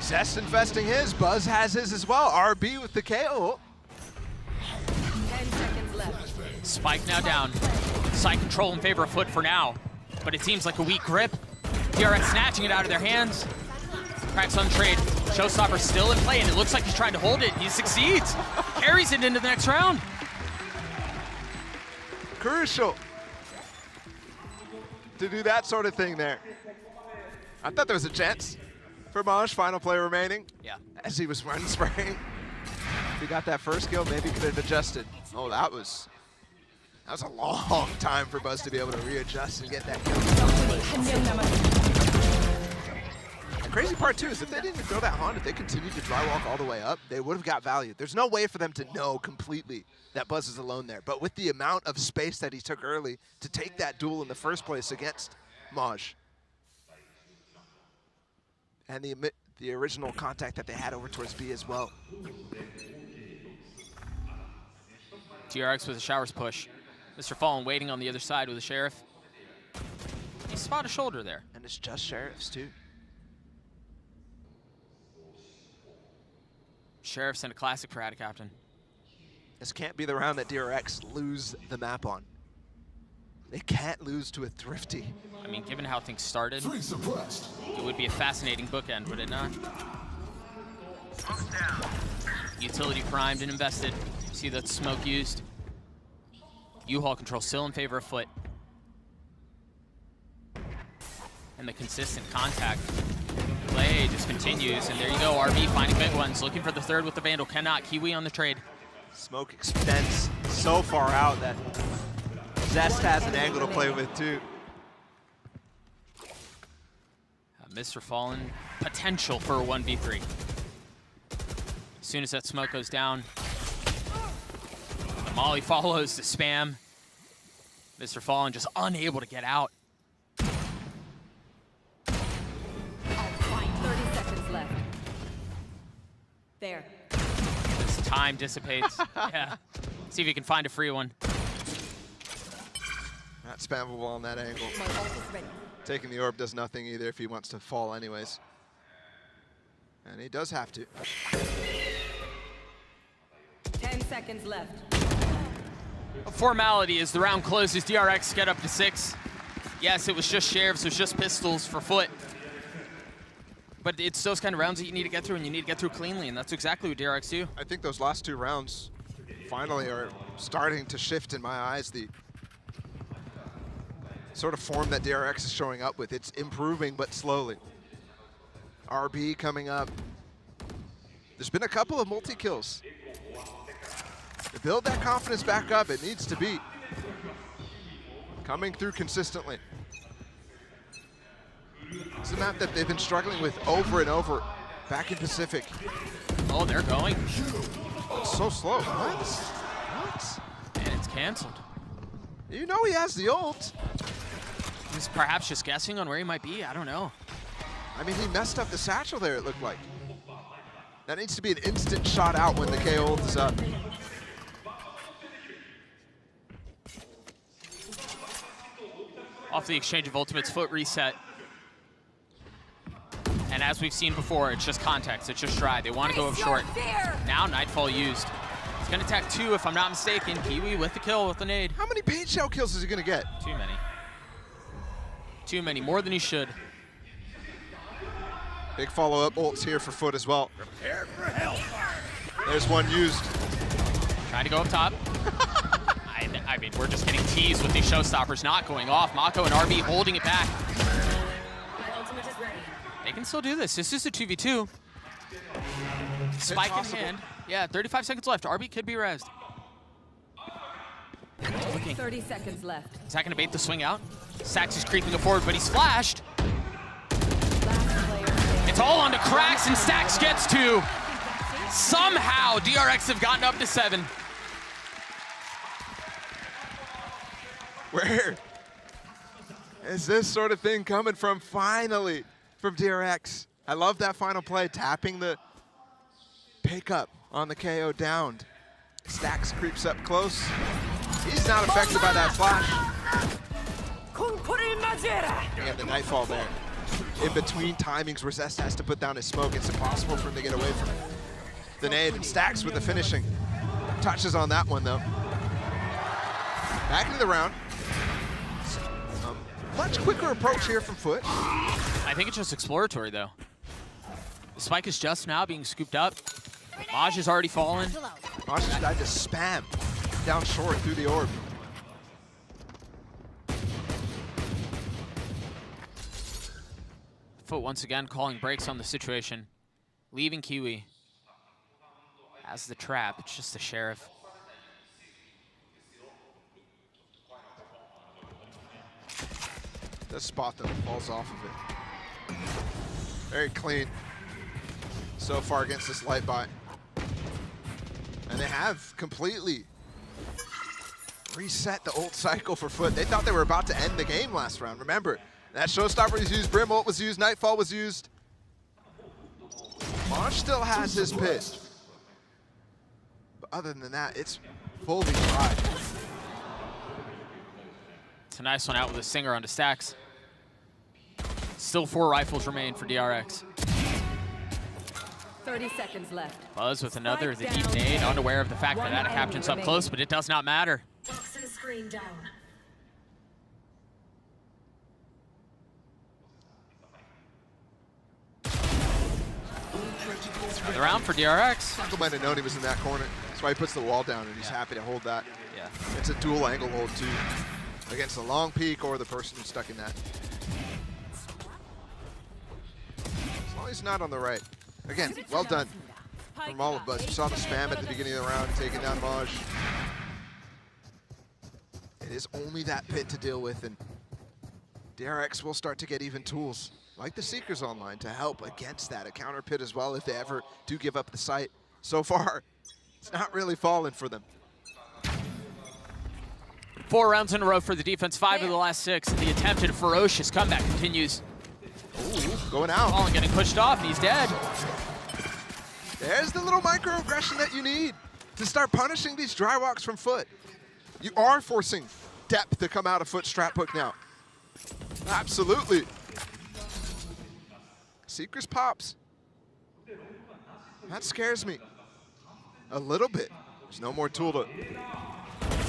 Zest infesting his, Buzz has his as well. RB with the KO. 10 seconds left. Spike now down. Side control in favor of FUT for now, but it seems like a weak grip. DRX snatching it out of their hands. Cracks on trade. Showstopper still in play, and it looks like he's trying to hold it. He succeeds. Carries it into the next round. Crucial to do that sort of thing there. I thought there was a chance for Mosh, final play remaining. Yeah. As he was run spraying. If he got that first kill, maybe he could have adjusted. Oh, that was a long time for Buzz to be able to readjust and get that kill. The crazy part too is if they didn't throw that haunt, if they continued to dry walk all the way up, they would have got value. There's no way for them to know completely that Buzz is alone there. But with the amount of space that he took early to take that duel in the first place against Maj, and the original contact that they had over towards B as well. DRX with a showers push. Mr. Fallen waiting on the other side with the Sheriff. He spotted a shoulder there. And it's just Sheriffs too. Sheriff's in a classic for Ada Captain. This can't be the round that DRX lose the map on. They can't lose to a Thrifty. I mean, given how things started, it would be a fascinating bookend, would it not? Utility primed and invested. See that smoke used. U-Haul control still in favor of FUT. And the consistent contact play just continues. And there you go, RB finding big ones. Looking for the third with the Vandal. Cannot. Kiwi on the trade. Smoke extends so far out that Zest has an angle to play with too. Mr. Fallen, potential for a 1v3. As soon as that smoke goes down, the molly follows the spam. Mr. Fallen just unable to get out. 30 seconds left. There. As time dissipates. Yeah. See if you can find a free one. Not spammable on that angle. My ult is ready. Taking the orb does nothing either if he wants to fall anyways. And he does have to. 10 seconds left. A formality as the round closes. DRX get up to 6. Yes, it was just sheriffs, it was just pistols for FUT. But it's those kind of rounds that you need to get through, and you need to get through cleanly, and that's exactly what DRX do. I think those last 2 rounds finally are starting to shift in my eyes. The sort of form that DRX is showing up with, it's improving, but slowly. RB coming up. There's been a couple of multi-kills. To build that confidence back up, it needs to be coming through consistently. It's a map that they've been struggling with over and over back in Pacific. Oh, they're going. It's so slow. What? And it's canceled. You know he has the ult. He's perhaps just guessing on where he might be. I don't know. I mean, he messed up the satchel there, it looked like. That needs to be an instant shot out when the KO ult is up. Off the exchange of ultimates, FUT reset. And as we've seen before, it's just context, it's just try. They want to go up short. Now Nightfall used. He's gonna attack 2 if I'm not mistaken. Kiwi with the kill with the nade. How many paint shell kills is he gonna get? Too many. Too many, more than he should. Big follow-up ults here for FUT as well. There's one used. Trying to go up top. I mean, we're just getting teased with these showstoppers not going off. Mako and RB holding it back. They can still do this. This is a 2v2. Spike in hand. Yeah, 35 seconds left. RB could be rezzed. 30 seconds left. Is that going to bait the swing out? Sax is creeping it forward, but he's flashed. It's all onto Cracks, and Stax gets 2. Somehow, DRX have gotten up to 7. Where is this sort of thing coming from finally from DRX? I love that final play, tapping the pickup on the KO downed. Stax creeps up close. He's not affected by that flash. And the Nightfall there. In between timings where Zest has to put down his smoke, it's impossible for him to get away from the nade. And Stax with the finishing. Touches on that one though. Back into the round. Much quicker approach here from FUT. I think it's just exploratory though. The spike is just now being scooped up. Maj has already fallen. Maj just died to spam down short through the orb. FUT once again calling breaks on the situation. Leaving Kiwi as the trap. It's just the sheriff. The spot that falls off of it. Very clean so far against this light buy. And they have completely reset the ult cycle for FUT. They thought they were about to end the game last round. Remember, that showstopper was used, Brim ult was used, Nightfall was used. Maj still has his pit. But other than that, it's fully dry. It's a nice one out with a Singer onto Stax. Still 4 rifles remain for DRX. 30 seconds left. Buzz with another, the deep nade, unaware of the fact that Ada Captain's up close, but it does not matter. Toxin screen down. The round for DRX. Funko might have known he was in that corner. That's why he puts the wall down, and he's happy to hold that. Yeah. It's a dual angle hold too, against the long peak or the person who's stuck in that. As long as he's not on the right. Again, well done from all of us. You saw the spam at the beginning of the round, taking down Maj. It is only that pit to deal with, and DRX will start to get even tools, like the Seekers online, to help against that. A counter pit as well if they ever do give up the site. So far, it's not really falling for them. 4 rounds in a row for the defense, 5 of the last 6. The attempted ferocious comeback continues. Ooh, going out. Fallen getting pushed off, and he's dead. There's the little microaggression that you need to start punishing these dry walks from FUT. You are forcing depth to come out of FUT strap hook now. Absolutely. Seekers pops. That scares me a little bit. There's no more tool to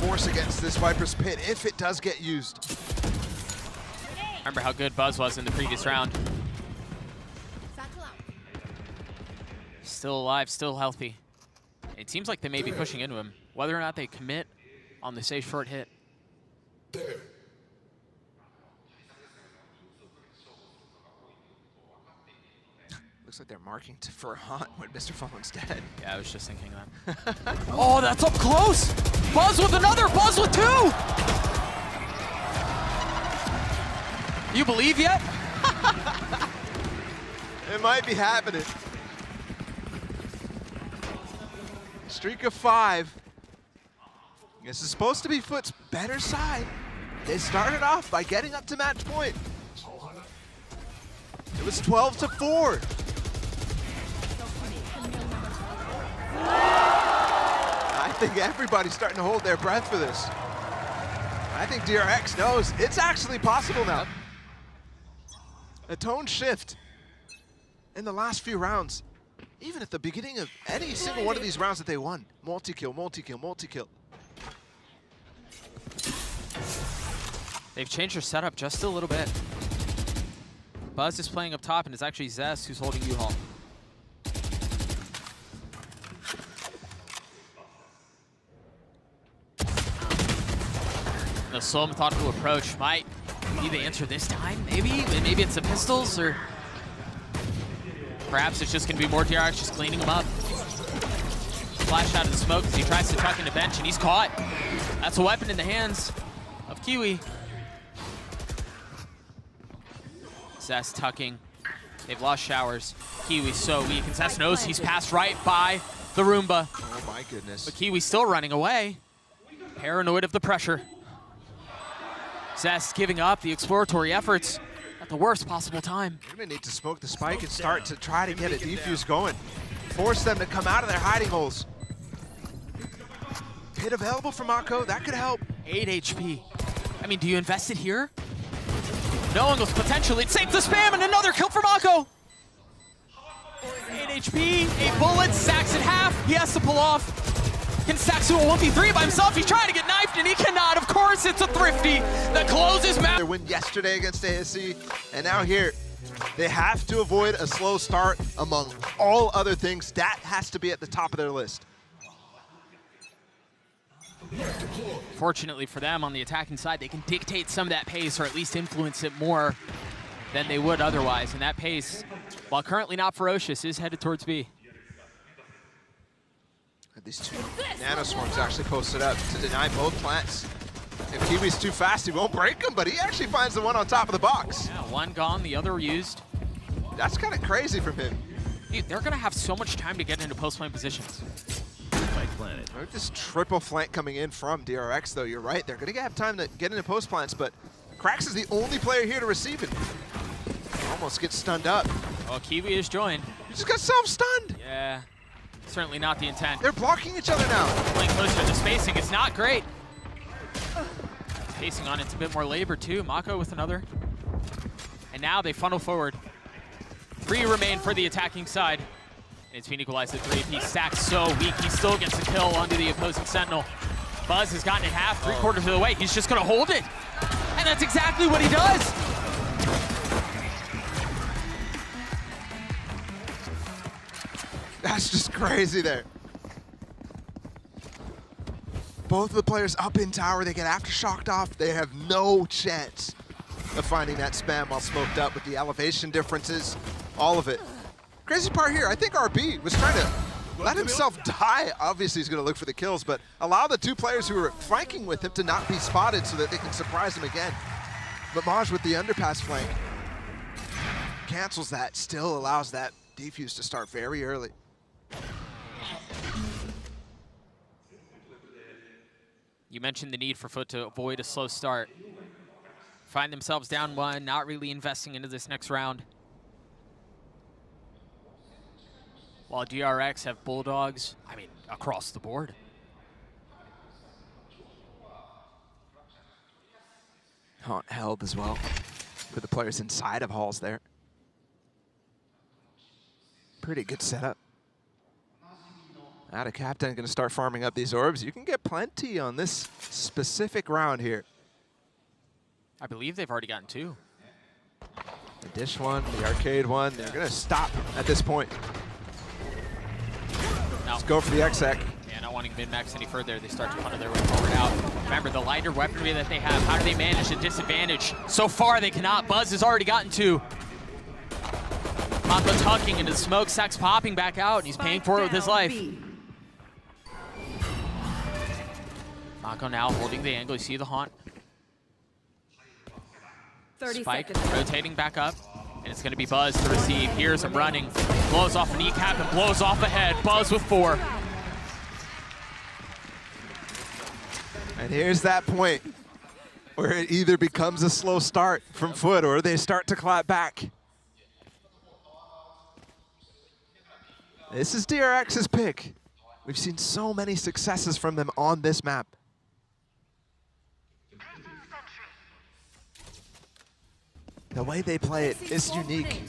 force against this Viper's pit if it does get used. Remember how good Buzz was in the previous round. Still alive, still healthy. It seems like they may be pushing into him. Whether or not they commit on the safe short hit. Looks like they're marking for a hunt when Mr. Fallen's dead. Yeah, I was just thinking that. Oh, that's up close! Buzz with another! Buzz with 2! You believe yet? It might be happening. Streak of 5. This is supposed to be FUT's better side. They started off by getting up to match point. It was 12-4. I think everybody's starting to hold their breath for this. I think DRX knows it's actually possible now. A tone shift in the last few rounds. Even at the beginning of any single one of these rounds that they won. Multi-kill, multi-kill, multi-kill. They've changed their setup just a little bit. Buzz is playing up top, and it's actually Zest who's holding U-Haul. The slow, methodical approach might be the answer this time, maybe? Maybe it's the pistols, or perhaps it's just going to be more DRX just cleaning him up. Flash out of the smoke as he tries to tuck into bench, and he's caught. That's a weapon in the hands of Kiwi. Zest tucking. They've lost showers. Kiwi's so weak, and Zest knows he's passed right by the Roomba. Oh my goodness. But Kiwi's still running away. Paranoid of the pressure. Zest giving up the exploratory efforts at the worst possible time. They're gonna need to smoke the spike and start to try to get a defuse going. Force them to come out of their hiding holes. Pit available for Mako, that could help. 8 HP. I mean, do you invest it here? Knowing with potential, it's safe to spam, and another kill for Mako. 8 HP, 8 bullets, Stacks in half. He has to pull off. Can Stacks do a 1v3 by himself? He's trying to get knifed, and he cannot. Of course, it's a Thrifty that closes map. They win yesterday against ASC, and now here, they have to avoid a slow start among all other things. That has to be at the top of their list. Fortunately for them, on the attacking side, they can dictate some of that pace, or at least influence it more than they would otherwise. And that pace, while currently not ferocious, is headed towards B. These 2 nano swarms actually posted up to deny both plants. If Kiwi's too fast, he won't break them, but he actually finds the one on top of the box. Yeah, one gone, the other used. That's kind of crazy from him. Dude, they're going to have so much time to get into post-plant positions. Look at this triple flank coming in from DRX, though. You're right. They're going to have time to get into post plants, but Krax is the only player here to receive it. Almost gets stunned up. Oh, Kiwi is joined. He just got self-stunned. Yeah, certainly not the intent. They're blocking each other now. Playing closer to the spacing, it's not great. Spacing on it's a bit more labor too. Mako with another. And now they funnel forward. 3 remain for the attacking side. It's been equalized at 3. He Stacks so weak, he still gets a kill onto the opposing Sentinel. Buzz has gotten it half, 3/4 of the way. He's just gonna hold it. And that's exactly what he does. That's just crazy there. Both of the players up in tower, they get aftershocked off. They have no chance of finding that spam while smoked up with the elevation differences, all of it. Crazy part here, I think RB was trying to let himself die. Obviously he's gonna look for the kills, but allow the 2 players who were flanking with him to not be spotted so that they can surprise him again. But Maj with the underpass flank cancels that, still allows that defuse to start very early. You mentioned the need for FUT to avoid a slow start. Find themselves down 1, not really investing into this next round. While DRX have Bulldogs, I mean, across the board. Haunt held as well for the players inside of halls there. Pretty good setup. Now the captain gonna start farming up these orbs. You can get plenty on this specific round here. I believe they've already gotten 2. The dish one, the arcade one, they're gonna stop at this point. Now, Let's go for the exec. yeah, not wanting min-max any further, they start to punt their way forward out. Remember, the lighter weaponry that they have, how do they manage the disadvantage? So far, they cannot. Buzz has already gotten two. Mako tucking into the smoke, Sax popping back out, and he's paying for it with his life. Mako now holding the angle, you see the haunt. 30 Spike seconds. rotating back up, and it's gonna be Buzz to receive. Here's him running, blows off a kneecap and blows off ahead. Buzz with 4. And here's that point where it either becomes a slow start from FUT or they start to clap back. This is DRX's pick. We've seen so many successes from them on this map. The way they play it is unique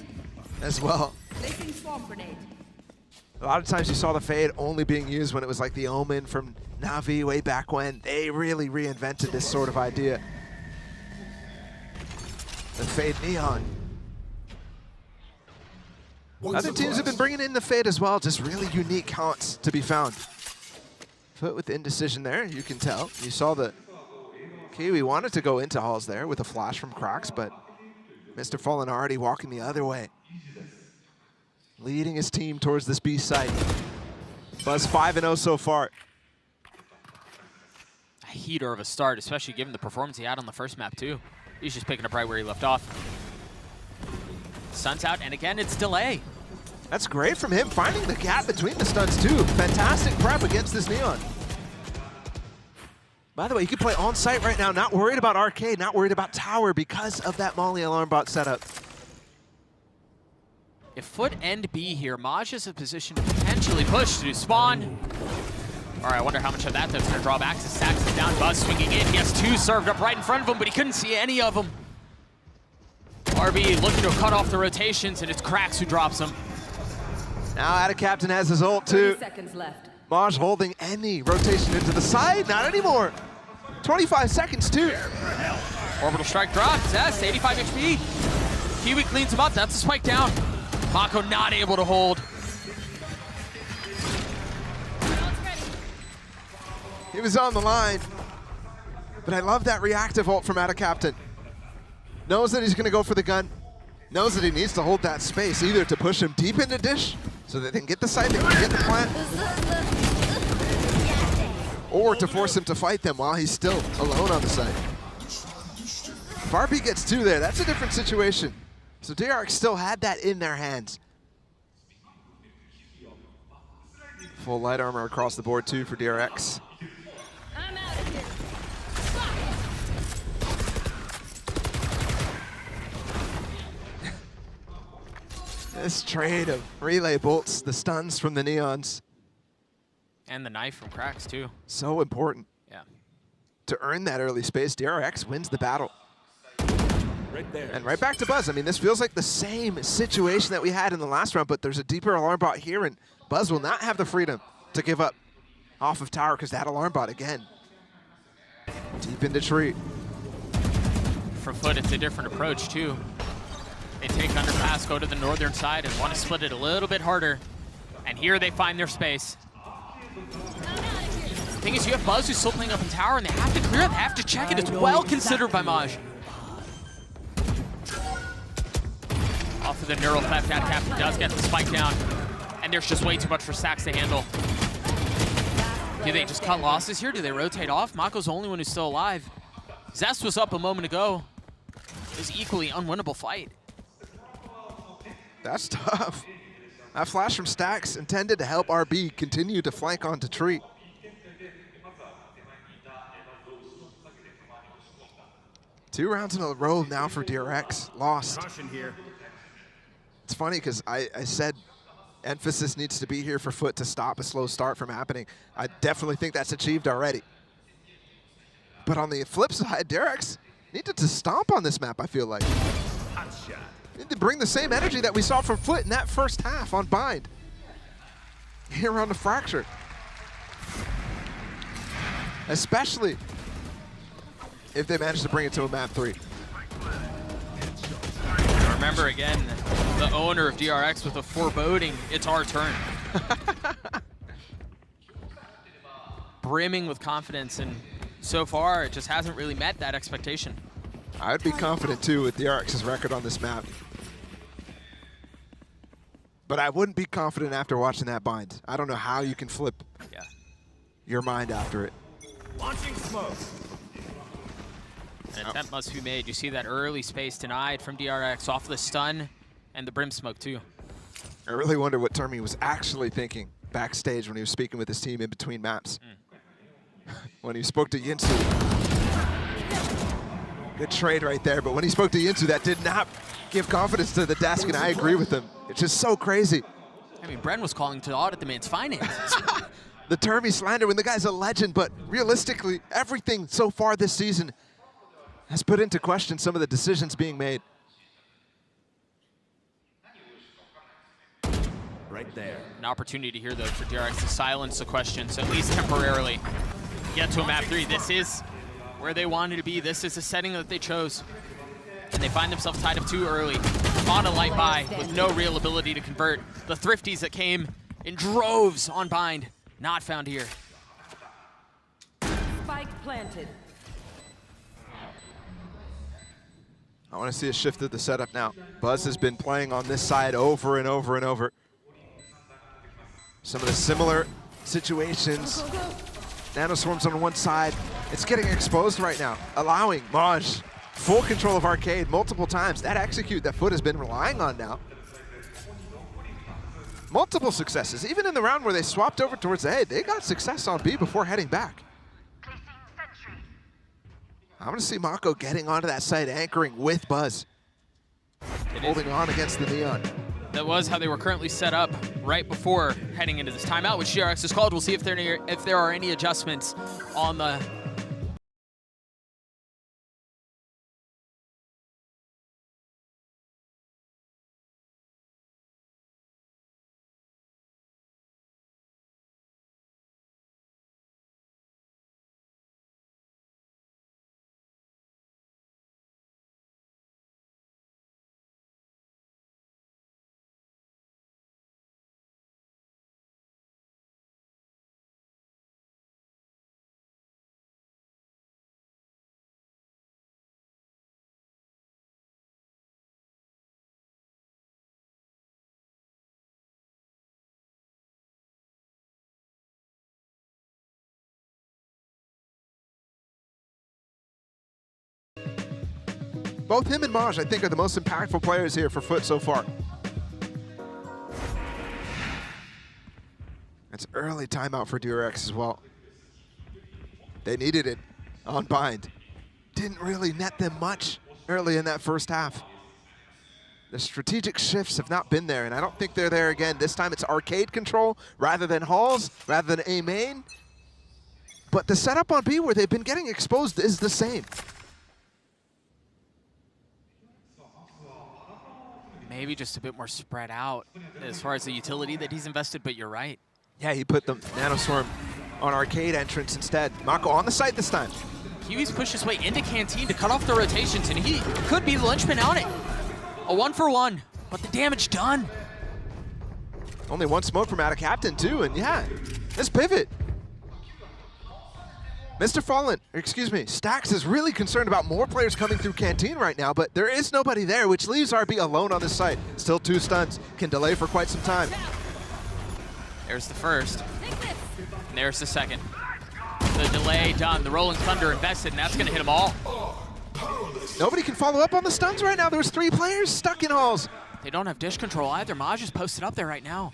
as well. Placing swarm grenade. A lot of times you saw the Fade only being used when it was like the Omen from Na'Vi way back when. They really reinvented this sort of idea. The Fade Neon. Other teams have been bringing in the Fade as well, just really unique haunts to be found. FUT with indecision there, you can tell. You saw the Kiwi wanted to go into halls there with a flash from Crocs, but Mr. Fallen already walking the other way. Leading his team towards this B site. Buzz 5-0 so far. A heater of a start, especially given the performance he had on the first map too. He's just picking up right where he left off. Sun's out, and again, it's delay. That's great from him, finding the gap between the stuns too. Fantastic prep against this Neon. By the way, you can play on site right now, not worried about arcade, not worried about tower because of that Molly alarm bot setup. If FUT end B here, Maj is in a position to potentially push to spawn. All right, I wonder how much of that that's gonna draw back. Sax is down, Buzz swinging in. He has 2 served up right in front of him, but he couldn't see any of them. RB looking to cut off the rotations, and it's Cracks who drops him. Now Ada Captain has his ult too. 30 seconds left. Maj holding any rotation into the side, not anymore. 25 seconds too. Orbital strike drops, Zest, 85 HP. Kiwi cleans him up, that's a spike down. Mako not able to hold. He was on the line, but I love that reactive ult from Ada Captain. Knows that he's gonna go for the gun, knows that he needs to hold that space, either to push him deep into dish, so that they can get the site, they can get the plant, or to force him to fight them while he's still alone on the site. If RB gets 2 there, that's a different situation. So DRX still had that in their hands. Full light armor across the board too for DRX. I'm out of here. This trade of relay bolts, the stuns from the Neons, And the knife from Cracks too. so important. Yeah. To earn that early space, DRX wins the battle. Right there. And right back to Buzz. I mean, this feels like the same situation that we had in the last round, but there's a deeper alarm bot here, and Buzz will not have the freedom to give up off of tower because that alarm bot again. Deep into tree. For FUT, it's a different approach too. They take underpass, go to the northern side, and want to split it a little bit harder. And here they find their space. The thing is, you have Buzz who's still playing up in tower, and they have to clear it, they have to check it. It's well considered by Maj. Off of the neural theft, that Captain does get the spike down. And there's just way too much for Sax to handle. Do they just cut losses here? Do they rotate off? Mako's the only one who's still alive. Zest was up a moment ago. It was equally unwinnable fight. That's tough. That flash from Stax intended to help RB continue to flank onto tree. Two rounds in a row now for DRX. Lost. Caution here. It's funny because I said emphasis needs to be here for FUT to stop a slow start from happening. I definitely think that's achieved already. But on the flip side, DRX needed to stomp on this map, I feel like. Hot shot. Need to bring the same energy that we saw from FUT in that first half on Bind. Here on the Fracture. Especially if they manage to bring it to a map 3. remember again, the owner of DRX with a foreboding, it's our turn. Brimming with confidence, and so far it just hasn't really met that expectation. I would be confident too with DRX's record on this map. But I wouldn't be confident after watching that bind. I don't know how you can flip your mind after it. Launching smoke. An attempt must be made. You see that early space denied from DRX off the stun and the brim smoke too. I really wonder what Termi was actually thinking backstage when he was speaking with his team in between maps. When he spoke to Yinsu. Good trade right there, but when he spoke to Yinsu, that did not give confidence to the desk, and I agree with him. It's just so crazy. I mean, Bren was calling to audit the man's finances. The Termi slander when the guy's a legend, but realistically, everything so far this season has put into question some of the decisions being made. Right there. An opportunity here, though, for DRX to silence the questions, at least temporarily. Get to a map 3. This is where they wanted to be. This is the setting that they chose. And they find themselves tied up too early on a light buy with no real ability to convert. The thrifties that came in droves on bind, not found here. Spike planted. I want to see a shift of the setup now. Buzz has been playing on this side over and over and over. Some of the similar situations. Nanoswarms on one side. It's getting exposed right now, allowing Maj full control of Arcade multiple times. That execute that FUT has been relying on now. Multiple successes. Even in the round where they swapped over towards A, they got success on B before heading back. I'm going to see Mako getting onto that side, anchoring with Buzz. Holding on against the Neon. That was how they were currently set up right before heading into this timeout, which DRX is called. We'll see if there are any adjustments on the Both him and Maj, I think, are the most impactful players here for FUT so far. It's early timeout for DRX as well. They needed it on bind. Didn't really net them much early in that first half. The strategic shifts have not been there, and I don't think they're there again. This time it's Arcade control rather than Halls, rather than A main. But the setup on B where they've been getting exposed is the same. maybe just a bit more spread out as far as the utility that he's invested, but you're right. Yeah, he put the Nanoswarm on Arcade entrance instead. Mako on the site this time. Kiwi's pushed his way into Canteen to cut off the rotations, and he could be the linchpin on it. A 1-for-1, but the damage done. Only one smoke from out of Captain too, and yeah, this pivot. Mr. Fallen, excuse me, Stax is really concerned about more players coming through Canteen right now, but there is nobody there, which leaves RB alone on this site. Still 2 stuns, can delay for quite some time. There's the first, and there's the second. The delay done, the Rolling Thunder invested, and that's gonna hit them all. Nobody can follow up on the stuns right now. There's 3 players stuck in halls. They don't have dish control either. Maj is posted up there right now.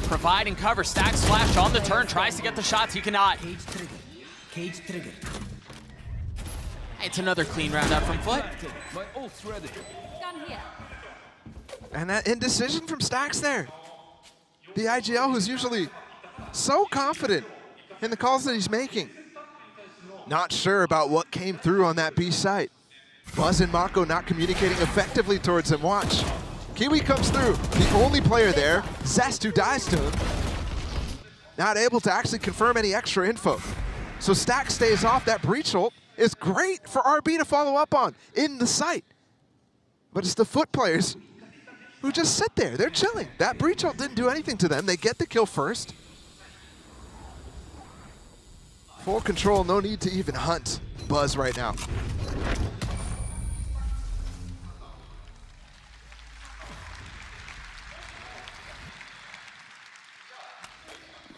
Providing cover, Stax flash on the turn, tries to get the shots, he cannot. Cage trigger. Cage trigger. It's another clean round out from FUT. My ult's ready. Gun here. And that indecision from Stax there. The IGL who's usually so confident in the calls that he's making. Not sure about what came through on that B site. Buzz and Mako not communicating effectively towards him. Watch. Kiwi comes through, the only player there, Zest, who dies to him. Not able to actually confirm any extra info. So Stax stays off that breach ult. is great for RB to follow up on in the site. But it's the FUT players who just sit there. They're chilling. That breach ult didn't do anything to them. They get the kill first. Full control, no need to even hunt Buzz right now.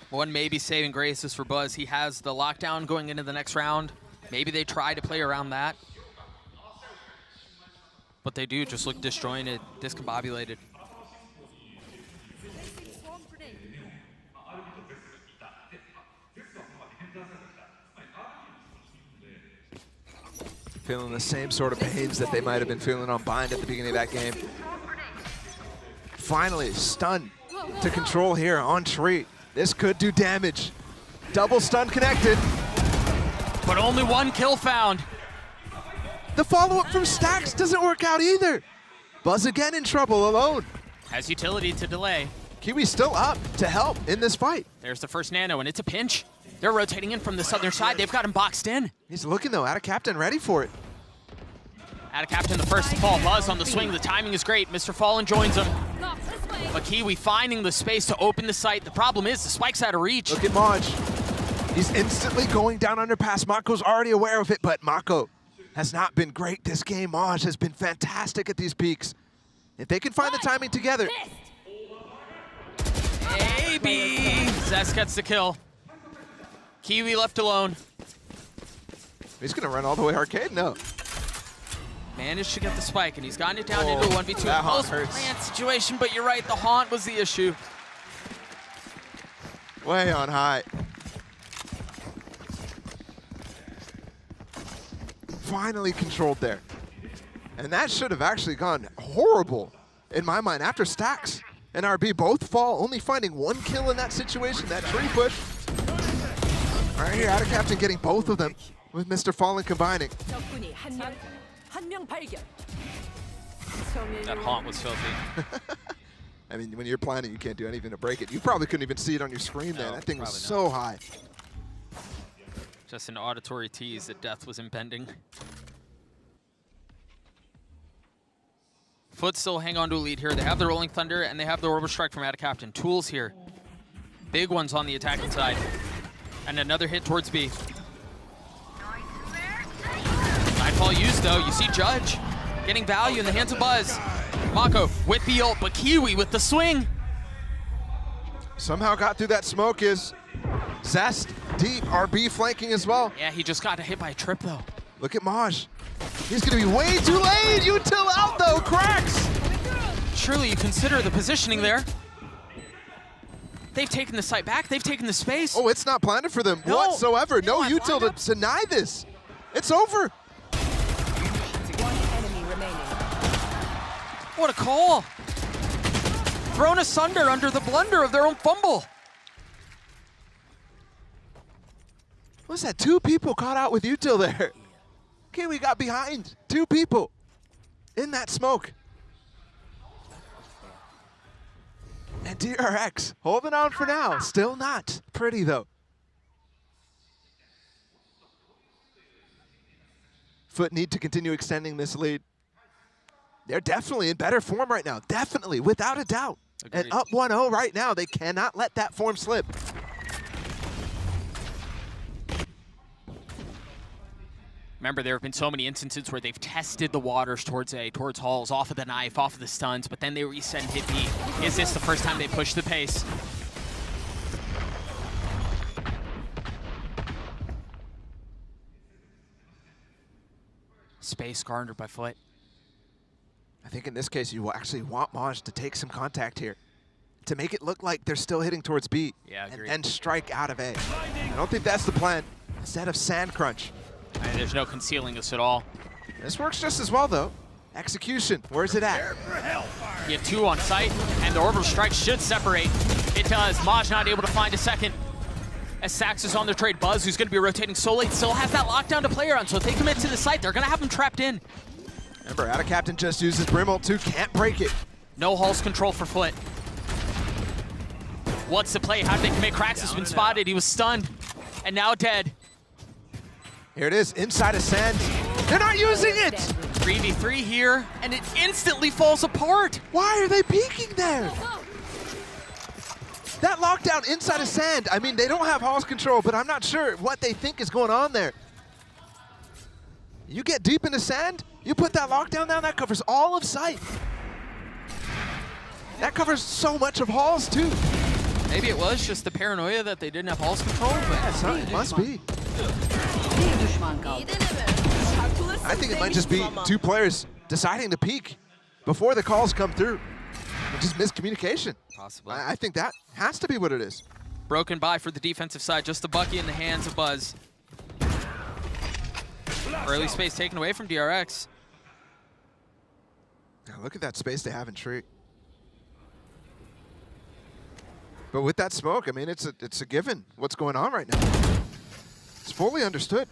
One maybe saving grace is for Buzz. He has the lockdown going into the next round. Maybe they try to play around that. But they do just look disjointed, discombobulated. Feeling the same sort of pains that they might have been feeling on Bind at the beginning of that game. Finally, stun to control here on Tree. This could do damage. Double stun connected. But only one kill found. The follow-up from Stacks doesn't work out either. Buzz again in trouble alone. Has utility to delay. Kiwi's still up to help in this fight. There's the first nano, and it's a pinch. They're rotating in from the southern side. They've got him boxed in. He's looking though, out of Captain, ready for it. Out of Captain, the first to fall. Buzz on the swing. The timing is great. Mr. Fallen joins him. But Kiwi finding the space to open the site. The problem is the spike's out of reach. Look at Maj. He's instantly going down underpass. Mako's already aware of it, but Mako has not been great this game. Maj has been fantastic at these peaks. If they can find the timing together. Maybe. Zest gets the kill. Kiwi left alone. He's gonna run all the way arcade? No. Managed to get the spike, and he's gotten it down into a 1v2. That haunt Close hurts. plant situation, but you're right, the haunt was the issue. Way on high. Finally controlled there. And that should have actually gone horrible in my mind. After Stacks and RB both fall, only finding one kill in that situation, that tree push. Right here, out of Captain getting both of them with Mr. Fallen combining. That haunt was filthy. I mean, when you're planning, you can't do anything to break it. You probably couldn't even see it on your screen there. No, That thing was probably so high. Just an auditory tease that death was impending. FUT still hang on to a lead here. They have the Rolling Thunder, and they have the Orbital Strike from out of Captain. Tools here. Big ones on the attacking side. And another hit towards B. Nightfall used, though. You see Judge getting value in the hands of Buzz. Mako with the ult, but Kiwi with the swing. Somehow got through that smoke is Zest deep, RB flanking as well. Yeah, he just got hit by a trip, though. Look at Maj. He's gonna be way too late. Util out though, cracks. Surely you consider the positioning there. They've taken the site back. They've taken the space. Oh, it's not planted for them No. whatsoever. They No don't have util lineup. to deny this. It's over. One enemy remaining. What a call. Thrown asunder under the blunder of their own fumble. What's that? 2 people caught out with util there. Okay, we got behind 2 people in that smoke. And DRX holding on for now. Still not pretty though. FUT need to continue extending this lead. They're definitely in better form right now. Definitely, without a doubt. Agreed. And up 1-0 right now. They cannot let that form slip. Remember, there have been so many instances where they've tested the waters towards A, towards Halls, off of the knife, off of the stuns, but then they reset and hit B. Is this the first time they push the pace? Space garnered by FUT. I think in this case, you actually want Maj to take some contact here to make it look like they're still hitting towards B. Yeah, and agreed. then strike out of A. I don't think that's the plan. Instead of Sand Crunch. And there's no concealing this at all. This works just as well, though. Execution, where's it at? You have 2 on site, and the orbital strike should separate. It does. Maj not able to find a second. As Sax is on their trade, Buzz, who's going to be rotating so late, still has that lockdown to play around. So if they commit to the site, they're going to have him trapped in. Remember, out of Captain just uses Brim ult 2, can't break it. No Halls control for FUT. What's the play? How did they commit? Cracks has been spotted. He was stunned, and now dead. Here it is, inside of sand. They're not using it! 3v3 here, and it instantly falls apart. Why are they peeking there? That lockdown inside of sand, I mean, they don't have Hall's control, but I'm not sure what they think is going on there. You get deep into sand, you put that lockdown down, that covers all of sight. That covers so much of Hall's too. Maybe it was just the paranoia that they didn't have Hall's control, but It must be. I think it might just be two players deciding to peek before the calls come through. Just miscommunication. possibly. I think that has to be what it is. Broken by for the defensive side, just a Bucky in the hands of Buzz. Early space taken away from DRX. Now look at that space they have in Tree. But with that smoke, I mean, it's a given what's going on right now. It's fully understood.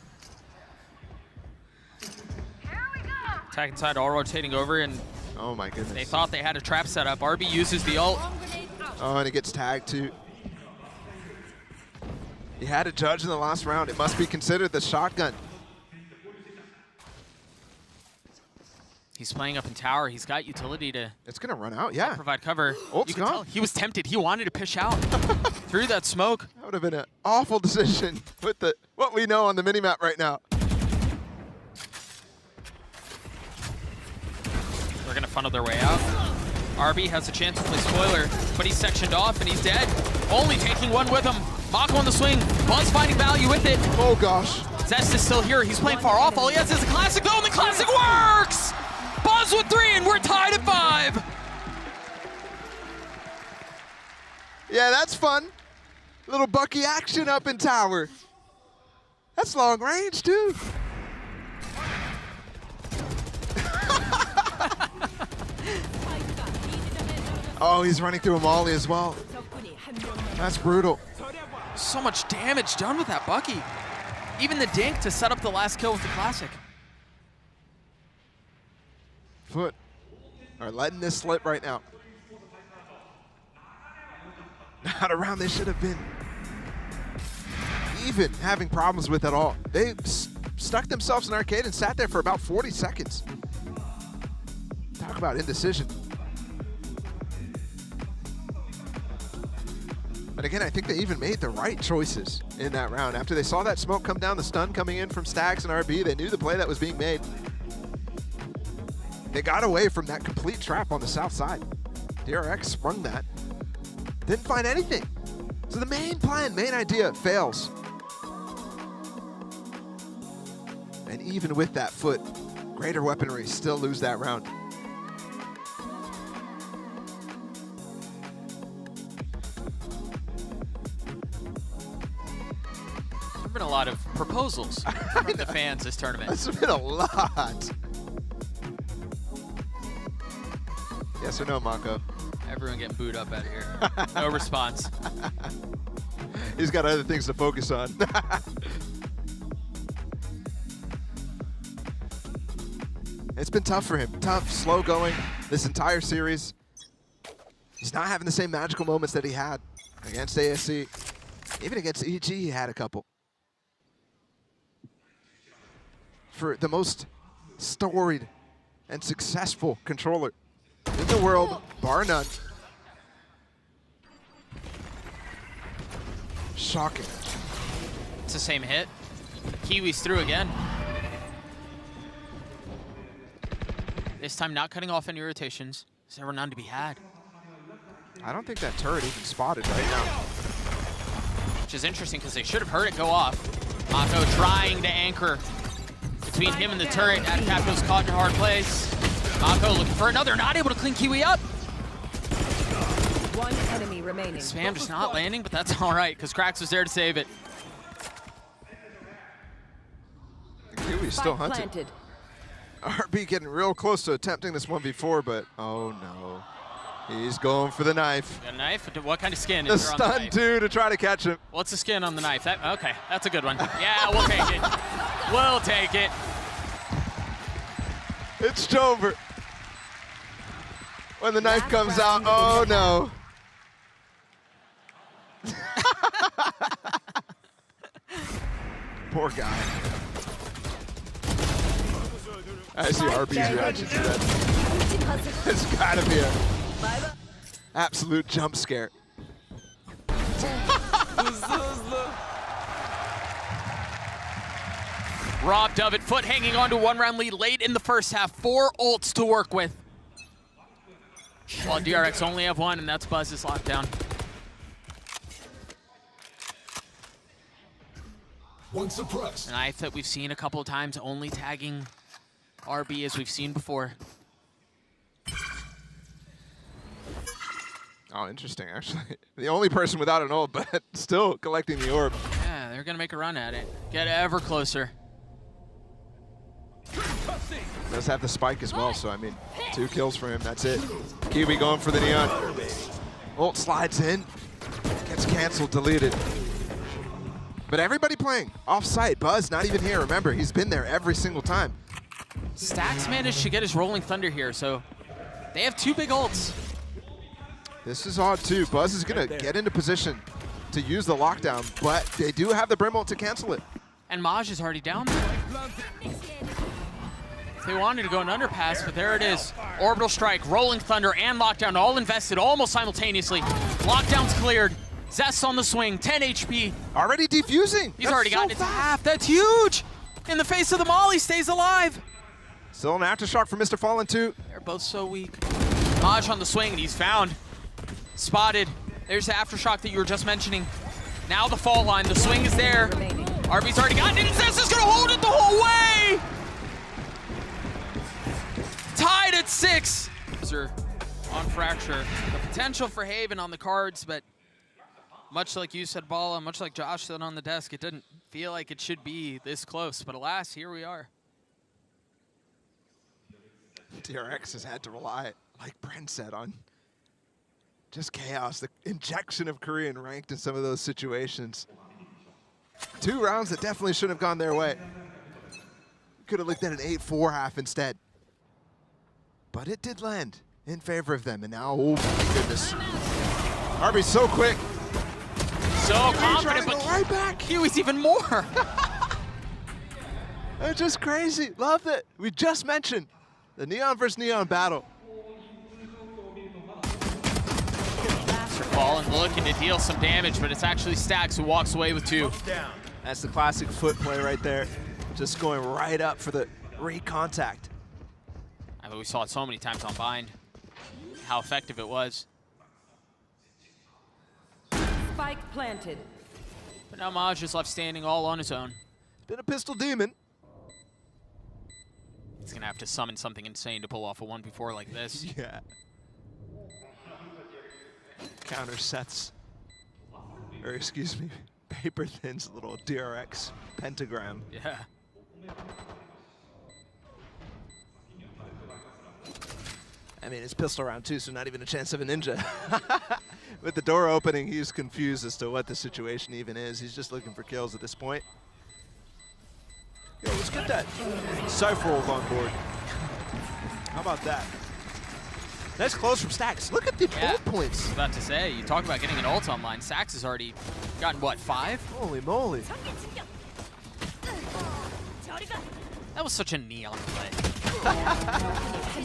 Attacking side all rotating over, and Oh my goodness. they thought they had a trap set up. RB uses the ult. Oh, and it gets tagged too. He had a judge in the last round. It must be considered the shotgun. He's playing up in tower. He's got utility to It's gonna run out, yeah. provide cover. Ult's You can gone. tell he was tempted. He wanted to push out through that smoke. That would have been an awful decision with what we know on the minimap right now. They're gonna funnel their way out. RB has a chance to play spoiler, but he's sectioned off and he's dead. Only taking one with him. Mako on the swing. Buzz finding value with it. Oh gosh. Zest is still here. He's playing far off. All he has is a classic though, and the classic works! Buzz with 3, and we're tied at 5. Yeah, that's fun. Little Bucky action up in tower. That's long range too. Oh, he's running through a molly as well. That's brutal. So much damage done with that Bucky. Even the dink to set up the last kill with the classic. FUT are letting this slip right now. Not a round they should have been even having problems with at all. They stuck themselves in arcade and sat there for about 40 seconds. Talk about indecision. But again, I think they even made the right choices in that round. After they saw that smoke come down, the stun coming in from Stags and RB, they knew the play that was being made. They got away from that complete trap on the south side. DRX sprung that. Didn't find anything. So the main plan, main idea fails. And even with that FUT, greater weaponry still lose that round. There have been a lot of proposals from the fans this tournament. That's been a lot. Yes or no, Mako? Everyone getting booed up out of here. No response. He's got other things to focus on. It's been tough for him. Tough, slow going this entire series. He's not having the same magical moments that he had against ASC. Even against EG, he had a couple. For the most storied and successful controller in the world, bar none. Shocking. It's the same hit. Kiwi's through again. This time not cutting off any rotations. There's never none to be had. I don't think that turret even spotted right now. Which is interesting because they should have heard it go off. Mako trying to anchor between him and the turret. Adcapco's caught in a hard place. Mako looking for another, not able to clean Kiwi up. One enemy remaining. Spam just not landing, but that's all right because Krax was there to save it. Kiwi's still hunting. Planted. RB getting real close to attempting this 1v4, but oh no. He's going for the knife. Got a knife? What kind of skin The is there on the stun knife? too to try to catch him. What's the skin on the knife? Okay, that's a good one. Yeah, we'll take it. We'll take it. It's over. When the knife Last comes out, round oh is no. Poor guy. I see RB's reaction to that. It's gotta be a absolute jump scare. Robbed of it. FUT hanging on to a 1-round lead late in the first half. 4 ults to work with. While DRX only have 1, and that's Buzz's lockdown. And I think we've seen a couple of times only tagging RB as we've seen before. Oh, interesting, actually. The only person without an ult, but still collecting the orb. Yeah, they're gonna make a run at it. Get ever closer. Does have the spike as well, so I mean, 2 kills for him, that's it. Kiwi going for the Neon. Ult slides in, gets canceled, deleted. But everybody playing off-site. Buzz not even here, remember, he's been there every single time. Stax managed to get his Rolling Thunder here, so they have 2 big ults. This is odd too. Buzz is gonna get into position to use the lockdown, but they do have the Brim ult to cancel it. And Maj is already down there. They wanted to go an underpass, but there it is. Orbital Strike, Rolling Thunder, and Lockdown all invested almost simultaneously. Lockdown's cleared. Zest on the swing, 10 HP. Already defusing. He's already gotten it to half. That's huge. In the face of the Molly, stays alive. Still an aftershock for Mr. Fallen too. They're both so weak. Maj on the swing, and he's found. Spotted. There's the aftershock that you were just mentioning. Now the fall line, the swing is there. RB's already gotten it, and Zest is gonna hold it the whole way. Tied at 6. On Fracture. The potential for Haven on the cards, but much like you said, Bala, much like Josh said on the desk, it didn't feel like it should be this close, but alas, here we are. DRX has had to rely, like Brent said, on just chaos, the injection of Korean ranked in some of those situations. 2 rounds that definitely shouldn't have gone their way. Could have looked at an 8-4 half instead. But it did land in favor of them, and now, oh my goodness. RB's so quick. So confident, but right back. Kiwi's even more. It's just crazy. Love it. We just mentioned the Neon versus Neon battle. Fallen looking to deal some damage, but it's actually Stax who walks away with 2. That's the classic FUT play right there. Just going right up for the recontact. I mean, we saw it so many times on Bind, how effective it was. Spike planted. But now Maj is left standing all on his own. Been a pistol demon. He's gonna have to summon something insane to pull off a 1v4 like this. Yeah. Counter sets, or excuse me, Paper Thin's little DRX pentagram. Yeah. I mean, it's pistol round 2, so not even a chance of a ninja. With the door opening, he's confused as to what the situation even is. He's just looking for kills at this point. Yo, let's get that Cypher ult on board. How about that? Nice close from Stax. Look at the ult points. I was about to say, you talk about getting an ult online. Stax has already gotten, what, 5? Holy moly. That was such a Neon play.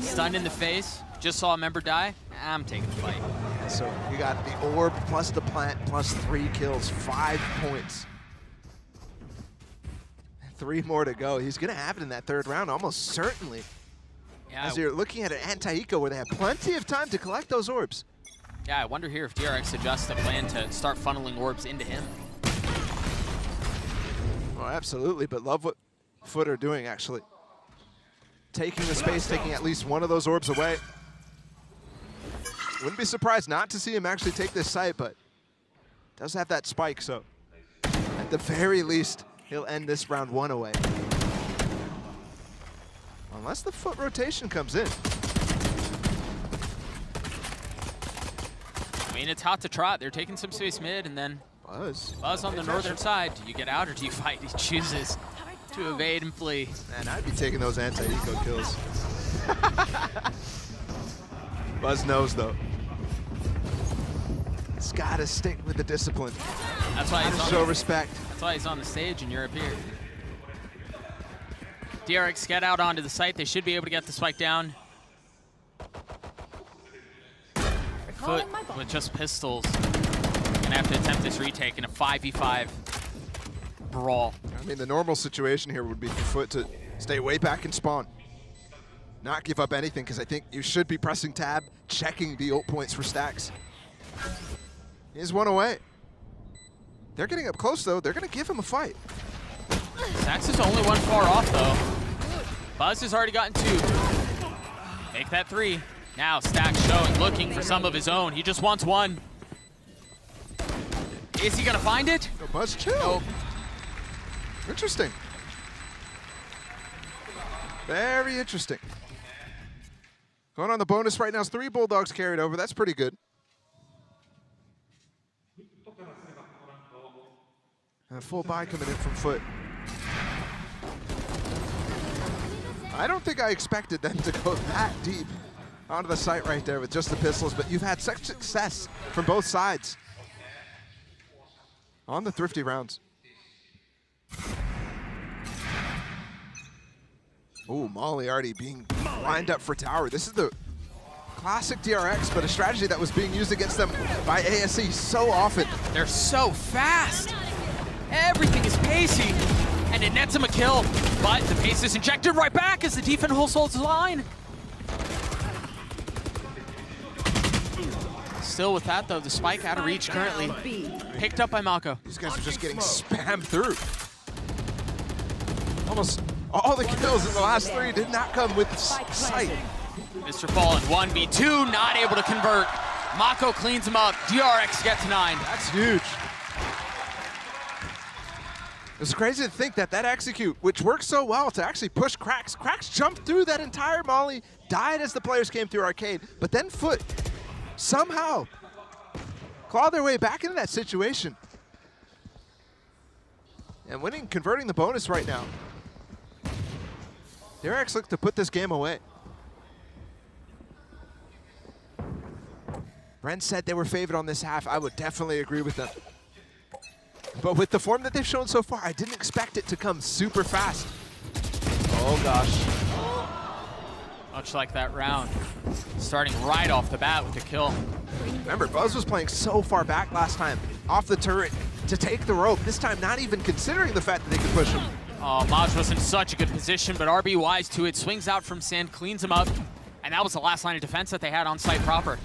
Stunned in the face. Just saw a member die. I'm taking the fight. Yeah, so you got the orb plus the plant plus 3 kills, 5 points. 3 more to go. He's going to have it in that 3rd round, almost certainly. Yeah, As you're looking at an anti-eco where they have plenty of time to collect those orbs. Yeah, I wonder here if DRX adjusts the plan to start funneling orbs into him. Well, absolutely, but love what FUT are doing, actually. Taking the space, taking at least one of those orbs away. Wouldn't be surprised not to see him actually take this site, but does have that spike, so at the very least, he'll end this round 1 away. Unless the FUT rotation comes in. I mean, it's hot to trot. They're taking some space mid, and then Buzz on the northern side. Do you get out or do you fight? He chooses to evade and flee. Man, I'd be taking those anti-eco kills. Buzz knows, though. He's got to stick with the discipline. That's why he's on show respect. That's why he's on the stage in Europe here. DRX get out onto the site. They should be able to get the spike down. FUT with just pistols. Gonna have to attempt this retake in a 5v5 brawl. I mean, the normal situation here would be for FUT to stay way back and spawn. Not give up anything, because I think you should be pressing tab, checking the ult points for stacks. He's one away. They're getting up close, though. They're going to give him a fight. Stacks is only one far off, though. Buzz has already gotten 2. Make that 3. Now Stacks showing, looking for some of his own. He just wants 1. Is he going to find it? No, Buzz, chill. Nope. Interesting. Very interesting. Going on the bonus right now is 3 Bulldogs carried over. That's pretty good. A full buy coming in from FUT. I don't think I expected them to go that deep onto the site right there with just the pistols, but you've had such success from both sides on the thrifty rounds. Oh, Molly already being lined up for tower. This is the classic DRX, but a strategy that was being used against them by ASE so often. They're so fast. Everything is pacey, and it nets him a kill. But the pace is injected right back as the defense holds the line. Still with that, though, the spike out of reach currently. Picked up by Mako. These guys are just getting spammed through. Almost all the kills in the last 3 did not come with sight. Mr. Fallen, 1v2, not able to convert. Mako cleans him up. DRX gets 9. That's huge. It's crazy to think that that execute, which worked so well to actually push Cracks. Cracks jumped through that entire molly, died as the players came through arcade, but then FUT somehow clawed their way back into that situation. And winning, converting the bonus right now. DRX looked to put this game away. Brent said they were favored on this half. I would definitely agree with them. But with the form that they've shown so far, I didn't expect it to come super fast. Oh gosh. Much like that round. Starting right off the bat with the kill. Remember, Buzz was playing so far back last time, off the turret, to take the rope. This time, not even considering the fact that they could push him. Oh, Maj was in such a good position, but RB wise to it. Swings out from Sand, cleans him up. And that was the last line of defense that they had on site proper.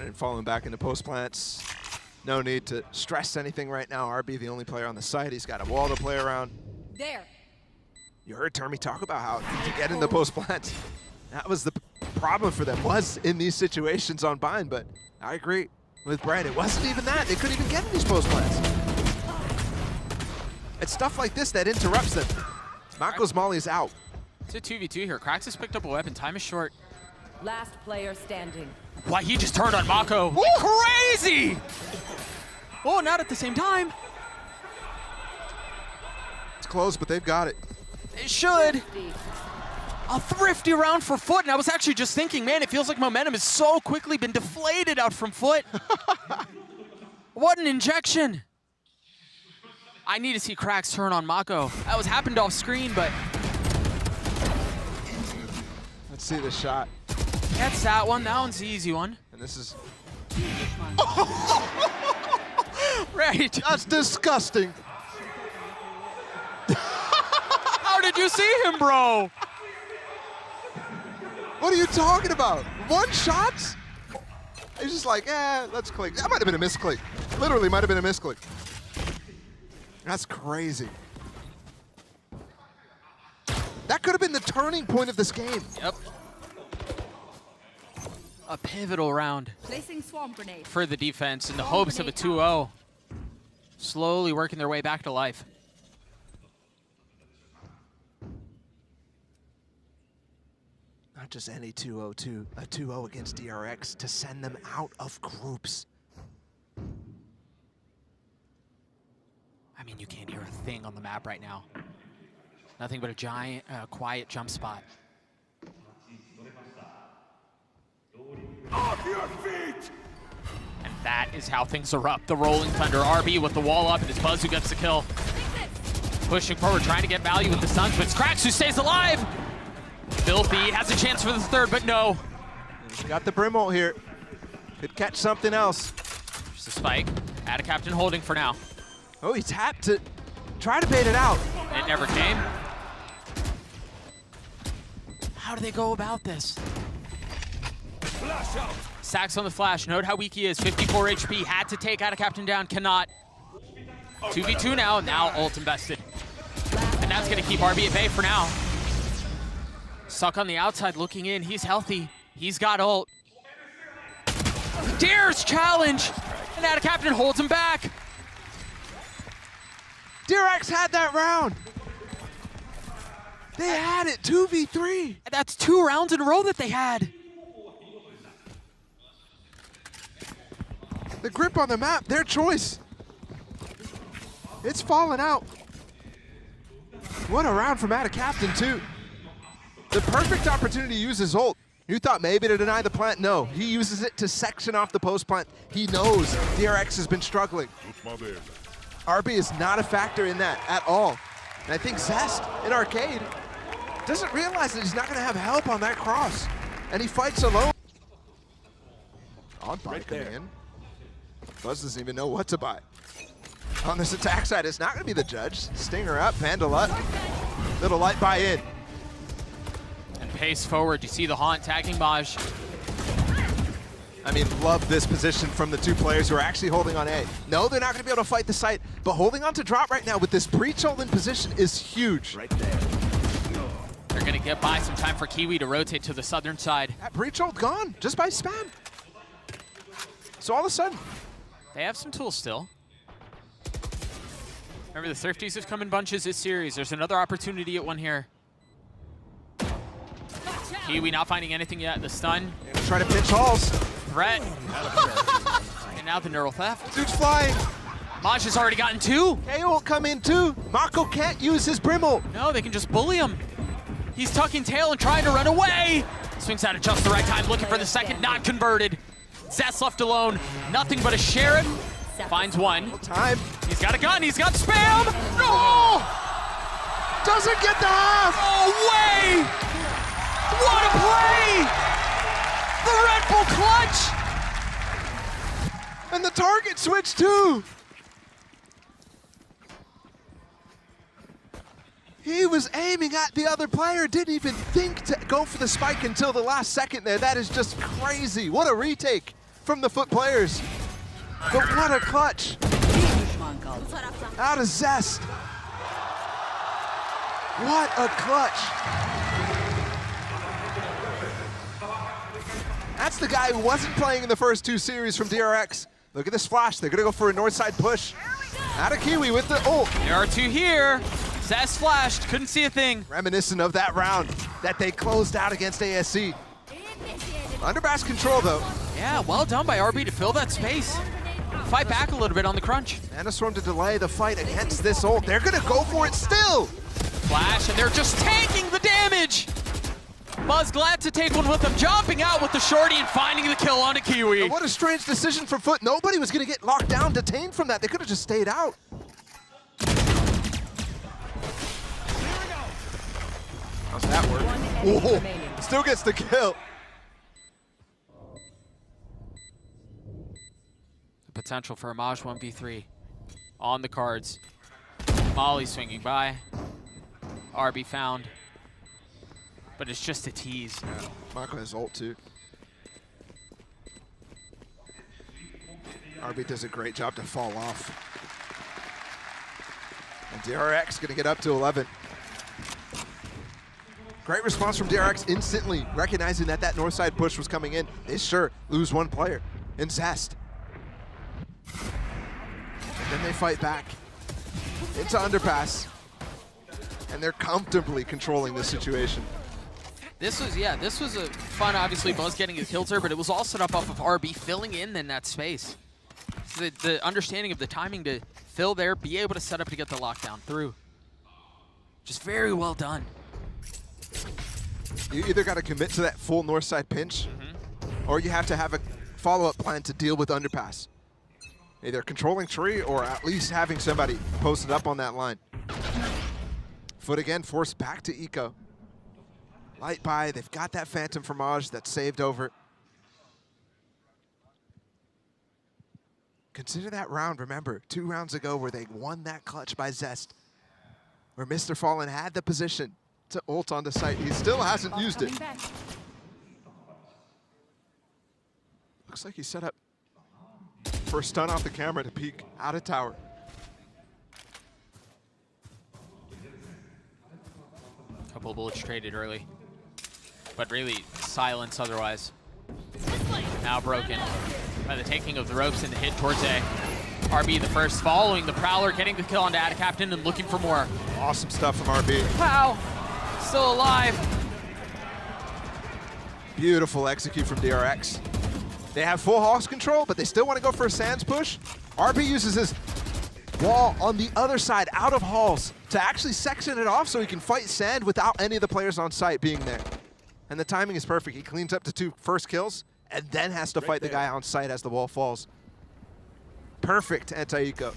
And falling back into post plants. No need to stress anything right now. RB, the only player on the site. He's got a wall to play around. There. You heard Termy talk about how to get in the post plants. That was the problem for them, was in these situations on bind, but I agree with Brad. It wasn't even that. They couldn't even get in these post plants. It's stuff like this that interrupts them. Mako's molly is out. It's a 2v2 here. Krax has picked up a weapon. Time is short. Last player standing. Why, he just turned on Mako. Woo! Crazy! Oh, not at the same time. It's close, but they've got it. It should. A thrifty round for FUT, and I was actually just thinking, man, it feels like momentum has so quickly been deflated out from FUT. What an injection. I need to see Krax turn on Mako. That was happened off screen, but Let's see the shot. that's that one. That one's the easy one. And this is... Right. That's disgusting. How did you see him, bro? What are you talking about? One shots? He's just like, let's click. That might have been a misclick. Literally might have been a misclick. That's crazy. That could have been the turning point of this game. Yep. A pivotal round Placing swarm grenade. for the defense in the hopes of a 2-0. Slowly working their way back to life. Not just any 2-0, a 2-0 against DRX to send them out of groups. I mean, you can't hear a thing on the map right now. Nothing but a giant, quiet jump spot. Off your feet! And That is how things are up. The Rolling Thunder, RB with the wall up, and it's Buzz who gets the kill. Pushing forward, trying to get value with the Suns, but it's Krax who stays alive. Filthy has a chance for the third, but no. Got the brim ult here. Could catch something else. There's a spike. Add a captain holding for now. Oh, he tapped to try to bait it out. It never came. How do they go about this? Flash out. Sacks on the flash. Note how weak he is. 54 HP. Had to take out a captain down. Cannot. 2v2 now. Now ult invested. And that's going to keep RB at bay for now. Stuck on the outside looking in. He's healthy. He's got ult. Dares challenge. And out of captain holds him back. DRX had that round. They had it 2v3. And that's 2 rounds in a row that they had. The grip on the map, their choice. It's fallen out. What a round from Ada Captain, too. The perfect opportunity to use his ult. You thought maybe to deny the plant? No, he uses it to section off the post plant. He knows DRX has been struggling. RB is not a factor in that at all. And I think Zest in Arcade doesn't realize that he's not gonna have help on that cross. And he fights alone. On buy Right there. command. Buzz doesn't even know what to buy. On this attack side, it's not gonna be the judge. Stinger up, Vandal up. Little light buy in. And pace forward. You see the Haunt tagging Maj. I mean, love this position from the two players who are actually holding on A. No, they're not gonna be able to fight the site, but holding on to drop right now with this breach ult in position is huge. Right there. They're going to get by some time for Kiwi to rotate to the southern side. That breach ult gone just by spam. So all of a sudden, They have some tools still. Remember, the Thrifties have come in bunches this series. There's another opportunity at one here. Kiwi not finding anything yet. The stun. try to pinch halls. Threat. And now the neural theft. Dude's flying. Maj has already gotten 2. KO will come in too. Mako can't use his brim ult. No, they can just bully him. He's tucking tail and trying to run away. Swings out at just the right time, looking for the second, not converted. Zest left alone. Nothing but a Sheriff. Finds one. Time. He's got a gun. He's got spam. No! Doesn't get the half. No way! What a play! The Red Bull clutch! And the target switch too. He was aiming at the other player, didn't even think to go for the spike until the last second there. That is just crazy. What a retake from the FUT players. But what a clutch. Out of Zest. What a clutch. That's the guy who wasn't playing in the first 2 series from DRX. Look at this flash. They're gonna go for a north side push. Out of Kiwi with the ult. There are 2 here. Zest flashed, couldn't see a thing. Reminiscent of that round that they closed out against ASC. Underbass control though. Yeah, well done by RB to fill that space. Fight back a little bit on the crunch. Manastorm to delay the fight against this ult. They're gonna go for it still. Flash, and they're just tanking the damage. Buzz glad to take one with them, jumping out with the shorty and finding the kill on a Kiwi. And what a strange decision from FUT. Nobody was gonna get locked down, detained from that. They could have just stayed out. How's that work? Whoa, still gets the kill. The potential for a Maj 1v3 on the cards. Molly swinging by. RB found. But it's just a tease. Yeah, Mako has ult too. RB does a great job to fall off. And DRX gonna get up to 11. Great response from DRX, instantly recognizing that that north side push was coming in. They sure lose 1 player in Zest. And then they fight back into underpass. And they're comfortably controlling this situation. This was a fun, obviously, Buzz getting his kills there, but it was all set up off of RB filling in that space. So the understanding of the timing to fill there, be able to set up to get the lockdown through. Just very well done. You either got to commit to that full north side pinch, or you have to have a follow-up plan to deal with underpass. Either controlling tree or at least having somebody posted up on that line. FUT again forced back to Eco. Light buy, they've got that Phantom Fromage that's saved over. Consider that round, remember, 2 rounds ago where they won that clutch by Zest, where Mr. Fallen had the position to ult onto site. He still hasn't used it. Looks like he set up for a stun off the camera to peek out of tower. Couple of bullets traded early, but really silence otherwise. Now broken by the taking of the ropes and the hit towards A. RB the first, following the Prowler, getting the kill onto Captain and looking for more. Awesome stuff from RB. Wow, still alive. Beautiful execute from DRX. They have full Hawks control, but they still want to go for a Sands push. RB uses his wall on the other side, out of halls, to actually section it off so he can fight Sand without any of the players on site being there. And the timing is perfect. He cleans up to 2 first kills and then has to fight the guy on site as the wall falls. Perfect anti-eco.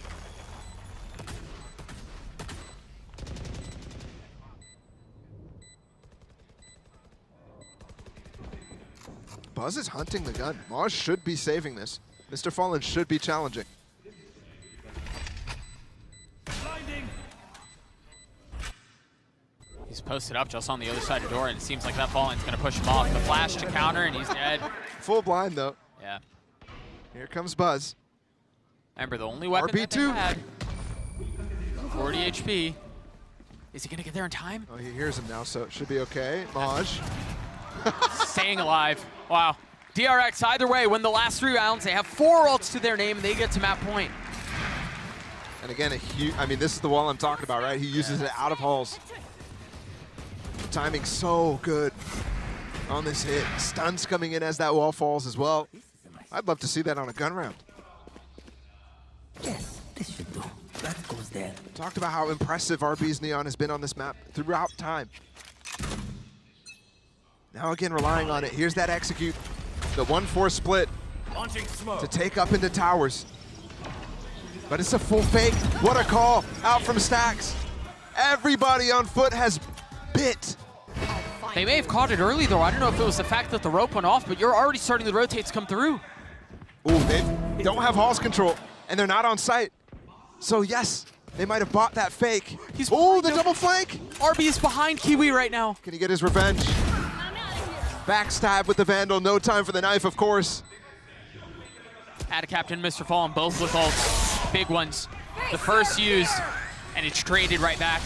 Buzz is hunting the gun. Maj should be saving this. Mr. Fallen should be challenging. Blinding. He's posted up just on the other side of the door, and it seems like that Fallen's gonna push him off. The flash to counter, and he's dead. Full blind though. Yeah. Here comes Buzz. Remember, the only weapon that they RB2. had. 40 HP. Is he gonna get there in time? Oh, he hears him now, so it should be okay. Maj. Staying alive. Wow. DRX, either way, win the last 3 rounds. They have 4 ults to their name, and they get to map point. And again, I mean, this is the wall I'm talking about, right? He uses it out of halls. Timing so good on this hit. Stuns coming in as that wall falls as well. I'd love to see that on a gun round. Yes, this should do. That goes there. Talked about how impressive RB's Neon has been on this map throughout time. Now again, relying on it. Here's that execute. The 1-4 split Launching smoke. to take up into towers. But it's a full fake. What a call out from Stacks. Everybody on FUT has bit. They may have caught it early, though. I don't know if it was the fact that the rope went off, but you're already starting the rotates come through. Ooh, they don't have halls control, and they're not on site. So yes, they might have bought that fake. Ooh, the double flank. RB is behind Kiwi right now. Can he get his revenge? Backstab with the Vandal, no time for the knife, of course. Captain, Mr. Fallen, both with ults. Big ones. The first used, and it's traded right back.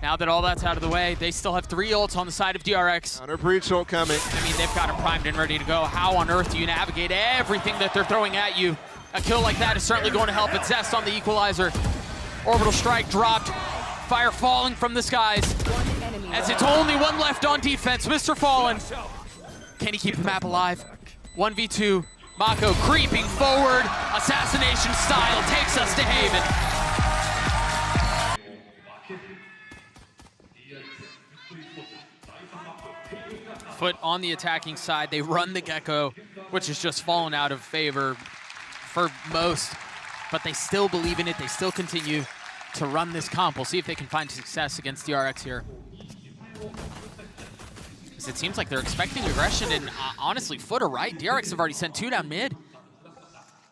Now that all that's out of the way, they still have 3 ults on the side of DRX. Counter breach ult coming. I mean, they've got him primed and ready to go. How on earth do you navigate everything that they're throwing at you? A kill like that is certainly going to help. It's Zest on the equalizer. Orbital strike dropped. Fire falling from the skies. As it's only 1 left on defense. Mr. Fallen. Can he keep the map alive? 1v2. Mako creeping forward. Assassination style takes us to Haven. FUT on the attacking side. They run the Gecko, which has just fallen out of favor for most, but they still believe in it. They still continue to run this comp. We'll see if they can find success against DRX here. Because it seems like they're expecting aggression, and honestly, FUT are right. DRX have already sent 2 down mid.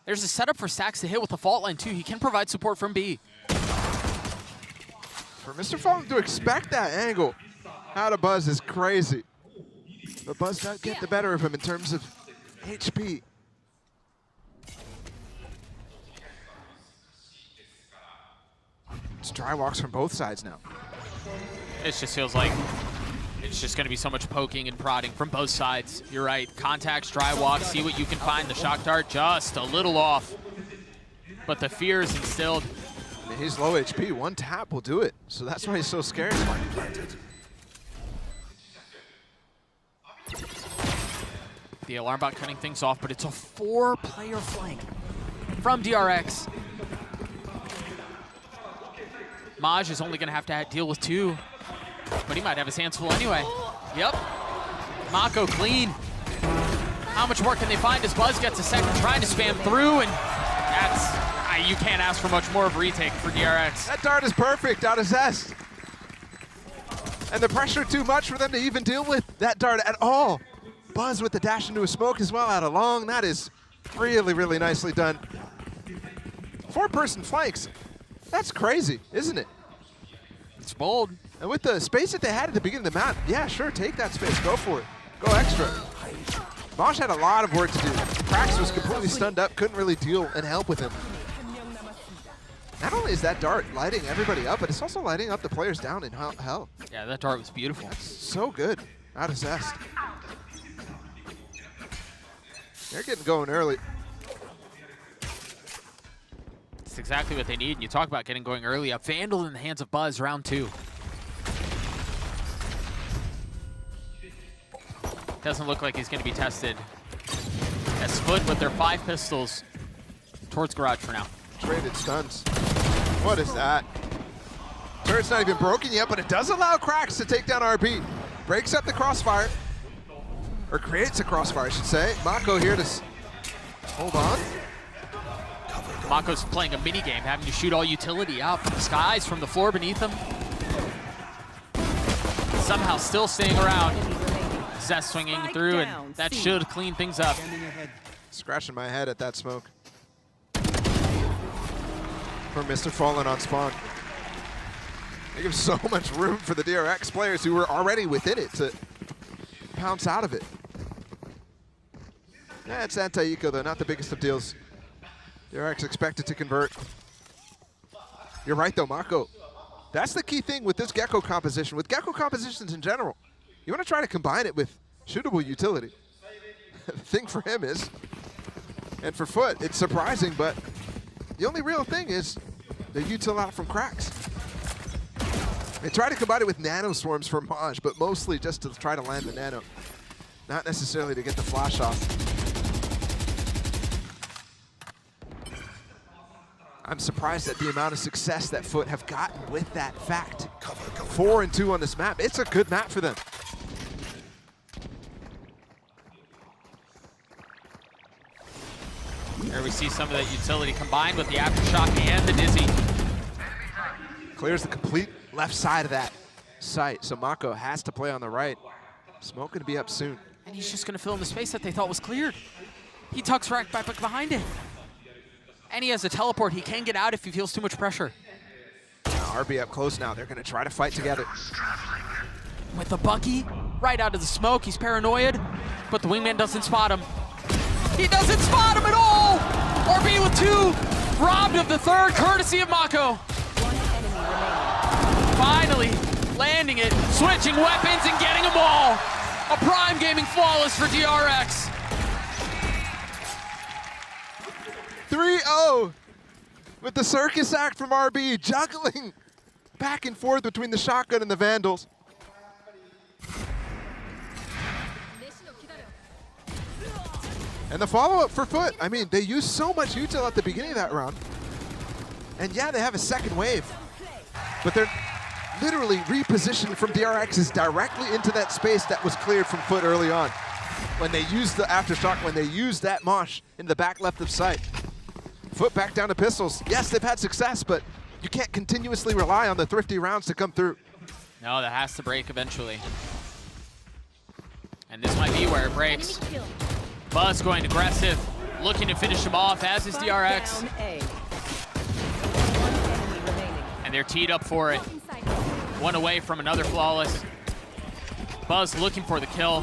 There's a setup for Stacks to hit with the fault line too. He can provide support from B. For Mr. Fallen to expect that angle out of Buzz is crazy. But Buzz does get the better of him in terms of HP. It's dry walks from both sides now. It just feels like it's just going to be so much poking and prodding from both sides. You're right. Contacts, dry walks, see what you can find. The shock dart just a little off. But the fear is instilled. I mean, he's low HP. 1 tap will do it. So that's why he's so scared. The alarm bot cutting things off, but it's a 4-player flank from DRX. Maj is only going to have to deal with 2, but he might have his hands full anyway. Yep. Mako clean. How much more can they find as Buzz gets a second, trying to spam through, and that's, you can't ask for much more of a retake for DRX. That dart is perfect out of Zest. And the pressure too much for them to even deal with that dart at all. Buzz with the dash into a smoke as well out of long. That is really, really nicely done. 4-person flanks. That's crazy, isn't it? It's bold. And with the space that they had at the beginning of the map, yeah, sure, take that space, go for it. Go extra. Mosh had a lot of work to do. Krax was completely stunned up, couldn't really deal and help with him. Not only is that dart lighting everybody up, but it's also lighting up the players down in hell. Yeah, that dart was beautiful. That's so good out of Zest. They're getting going early. It's exactly what they need. You talk about getting going early. A Vandal in the hands of Buzz, round 2. Doesn't look like he's going to be tested. As FUT with their 5 pistols towards Garage for now. Traded stuns. What is that? Turret's not even broken yet, but it does allow Krax to take down RB. Breaks up the crossfire. Or creates a crossfire, I should say. Mako here to hold on. Mako's playing a mini game, having to shoot all utility out from the skies, from the floor beneath him. Somehow still staying around. Zest swinging through, and that should clean things up. Scratching my head at that smoke. For Mr. Fallen on spawn. They give so much room for the DRX players who were already within it to pounce out of it. Yeah, it's anti-eco though, not the biggest of deals. DRX expected to convert. You're right though, Mako. That's the key thing with this Gecko composition, with Gecko compositions in general. You want to try to combine it with shootable utility. The thing for him is, and for FUT, it's surprising, but the only real thing is the util out from Krax. They try to combine it with nano swarms for Maj, but mostly just to try to land the nano. Not necessarily to get the flash off. I'm surprised at the amount of success that FUT have gotten with that fact. 4 and 2 on this map. It's a good map for them. Here we see some of that utility combined with the aftershock and the dizzy. Clears the complete left side of that site, so Mako has to play on the right. Smoke gonna be up soon. And he's just gonna fill in the space that they thought was cleared. He tucks right back behind it. And he has a teleport. He can get out if he feels too much pressure. RB up close now. They're gonna try to fight together. With the Bucky right out of the smoke, he's paranoid, but the wingman doesn't spot him. He doesn't spot him at all! RB with 2, robbed of the 3rd, courtesy of Mako. Finally landing it, switching weapons and getting them all. A prime gaming flawless for DRX. 3-0 with the circus act from RB, juggling back and forth between the shotgun and the Vandals. And the follow-up for FUT, I mean, they used so much util at the beginning of that round. And yeah, they have a second wave, but they're literally repositioned from DRX's directly into that space that was cleared from FUT early on. When they used the aftershock, when they used that mosh in the back left of sight. FUT back down to pistols. Yes, they've had success, but you can't continuously rely on the thrifty rounds to come through. No, that has to break eventually. And this might be where it breaks. Buzz going aggressive, looking to finish him off, as is DRX. And they're teed up for it. 1 away from another flawless. Buzz looking for the kill,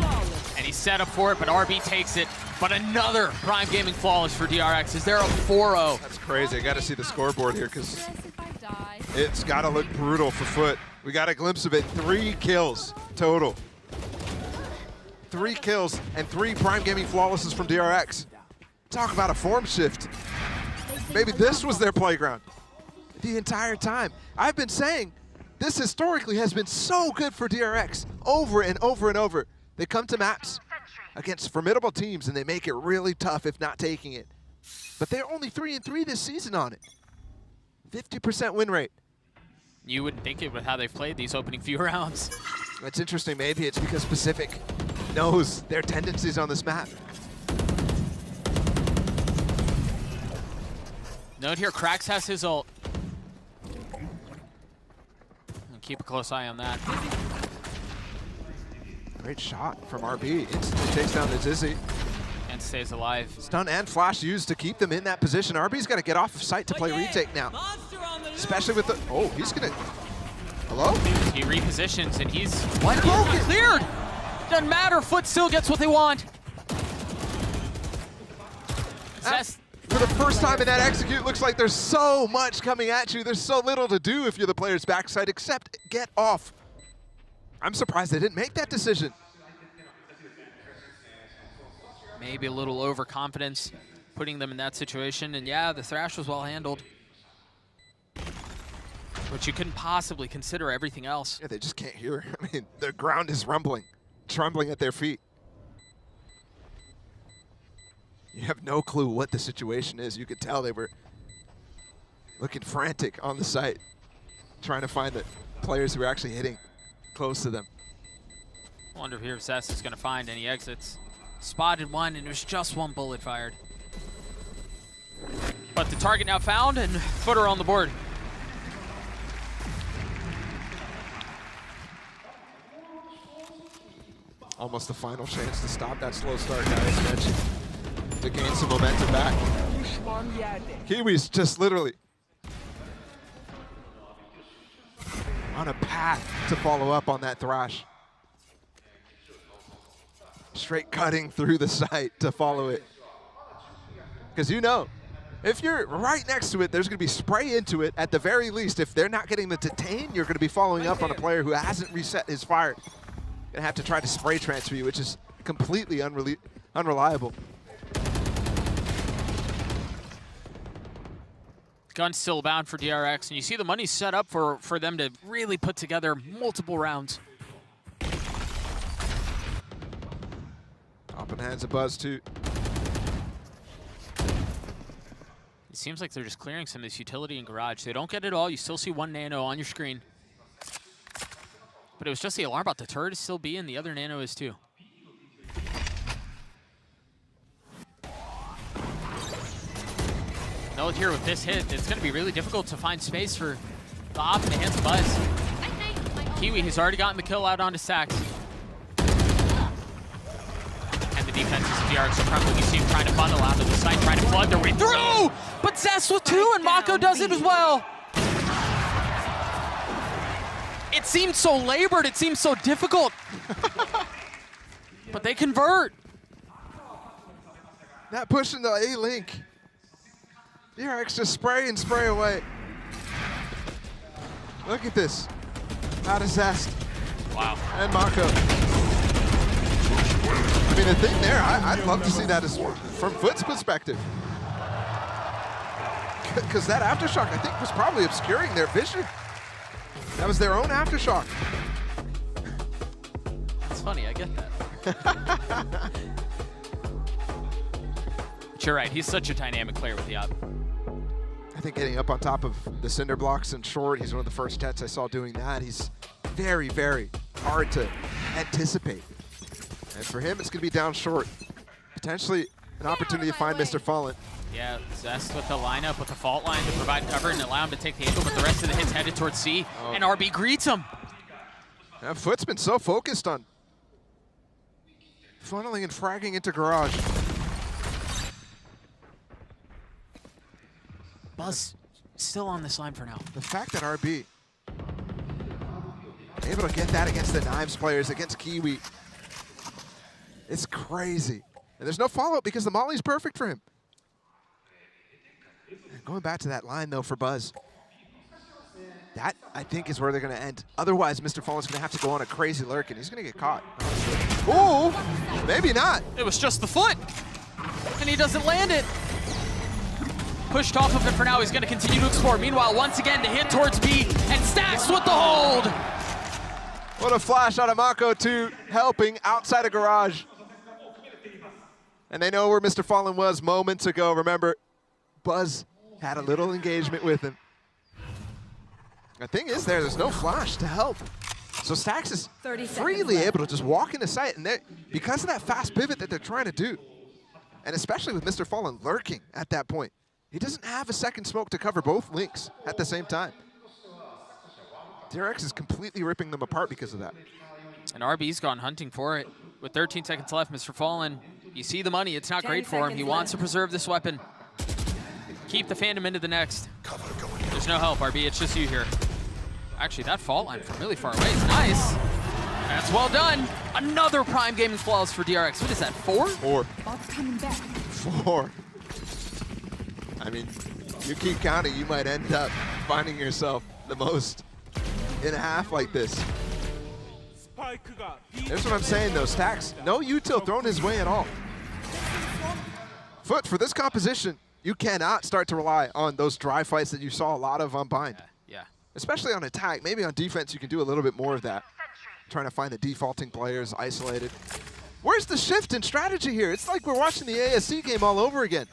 and he's set up for it, but RB takes it. But another prime gaming flawless for DRX. Is there a 4-0? That's crazy. I got to see the scoreboard here because it's got to look brutal for FUT. We got a glimpse of it. 3 kills total. 3 kills and 3 prime gaming flawlesses from DRX. Talk about a form shift. Maybe this was their playground the entire time. I've been saying this historically has been so good for DRX over and over and over. They come to maps against formidable teams and they make it really tough if not taking it. But they're only 3 and 3 this season on it. 50% win rate. You wouldn't think it with how they've played these opening few rounds. That's interesting. Maybe it's because Pacific knows their tendencies on this map. Note here, Krax has his ult. And keep a close eye on that. Great shot from RB. Instantly takes down the Zizzy. And stays alive. Stun and flash used to keep them in that position. RB's got to get off of site to play retake now. Especially with the... Oh, he's going to... Hello? He repositions and he's... What? He's cleared! Doesn't matter, FUT still gets what they want. For the first time in that execute, looks like there's so much coming at you. There's so little to do if you're the player's backside except get off. I'm surprised they didn't make that decision. Maybe a little overconfidence putting them in that situation. And yeah, the Thrash was well handled. But you couldn't possibly consider everything else. Yeah, they just can't hear. I mean, the ground is rumbling, trembling at their feet. You have no clue what the situation is. You could tell they were looking frantic on the site, trying to find the players who were actually hitting close to them. I wonder if Zest is going to find any exits. Spotted one, and there's just one bullet fired. But the target now found, and Footer on the board. Almost the final chance to stop that slow start, guys. Mentioned to gain some momentum back. Kiwi's just literally on a path to follow up on that Thrash. Straight cutting through the site to follow it. Because you know, if you're right next to it, there's going to be spray into it at the very least. If they're not getting the detain, you're going to be following up on a player who hasn't reset his fire. Gonna have to try to spray transfer you, which is completely unreliable. Gun's still bound for DRX, and you see the money set up for them to really put together multiple rounds. Top in hands of Buzz too. It seems like they're just clearing some of this utility in Garage. They don't get it all. You still see one nano on your screen. But it was just the alarm about the turret is still B, and the other nano is too. Note here with this hit, it's going to be really difficult to find space for the op in the hands of Buzz. Kiwi has already gotten the kill out onto Sax. And the defenses of DRX are prevalent. You see him trying to bundle out of the site, trying to flood their way through! But Zest with two, and Mako does it as well. It seemed so labored, it seemed so difficult. But they convert. That push in the A-Link. DRX just spray and spray away. Look at this. Out of Zest. Wow. And Mako. I mean, the thing there, I'd love to see that as from FUT's perspective. Because that Aftershock, I think, was probably obscuring their vision. That was their own Aftershock. It's funny, I get that. But you're right, he's such a dynamic player with the op. I think getting up on top of the cinder blocks and short, he's one of the first Tets I saw doing that. He's very, very hard to anticipate. And for him, it's going to be down short. Potentially an opportunity to find Mr. Fallen. Yeah, Zest with the lineup, with the fault line to provide cover and allow him to take the angle, but the rest of the hits headed towards C, and RB greets him. Yeah, FUT's been so focused on funneling and fragging into Garage. Buzz still on this line for now. The fact that RB able to get that against the Knives players, against Kiwi, it's crazy. And there's no follow-up because the Molly's perfect for him. And going back to that line, though, for Buzz, that, I think, is where they're going to end. Otherwise, Mr. Fallen's going to have to go on a crazy lurk, and he's going to get caught. Ooh, maybe not. It was just the foot, and he doesn't land it. Pushed off of it for now. He's going to continue to explore. Meanwhile, once again, the hit towards B, and Stacks with the hold. What a flash out of Mako, too, helping outside of Garage. And they know where Mr. Fallen was moments ago. Remember, Buzz had a little engagement with him. The thing is there's no flash to help. So Stacks is freely able to just walk into sight, and because of that fast pivot that they're trying to do, and especially with Mr. Fallen lurking at that point, He doesn't have a second smoke to cover both links at the same time. DRX is completely ripping them apart because of that. And RB's gone hunting for it. With 13 seconds left, Mr. Fallen, you see the money. It's not great for him. He wants to preserve this weapon. Keep the Phantom into the next. There's no help, RB. It's just you here. Actually, that fault line from really far away is nice. That's well done. Another Prime Gaming Flawless for DRX. What is that, 4? 4. Bot's coming back. 4. I mean, you keep counting, you might end up finding yourself the most in a half like this. Here's what I'm saying though, Stacks, no util thrown his way at all. FUT, for this composition, you cannot start to rely on those dry fights that you saw a lot of on Bind. Yeah. Especially on attack. Maybe on defense you can do a little bit more of that. Trying to find the defaulting players, isolated. Where's the shift in strategy here? It's like we're watching the ASC game all over again.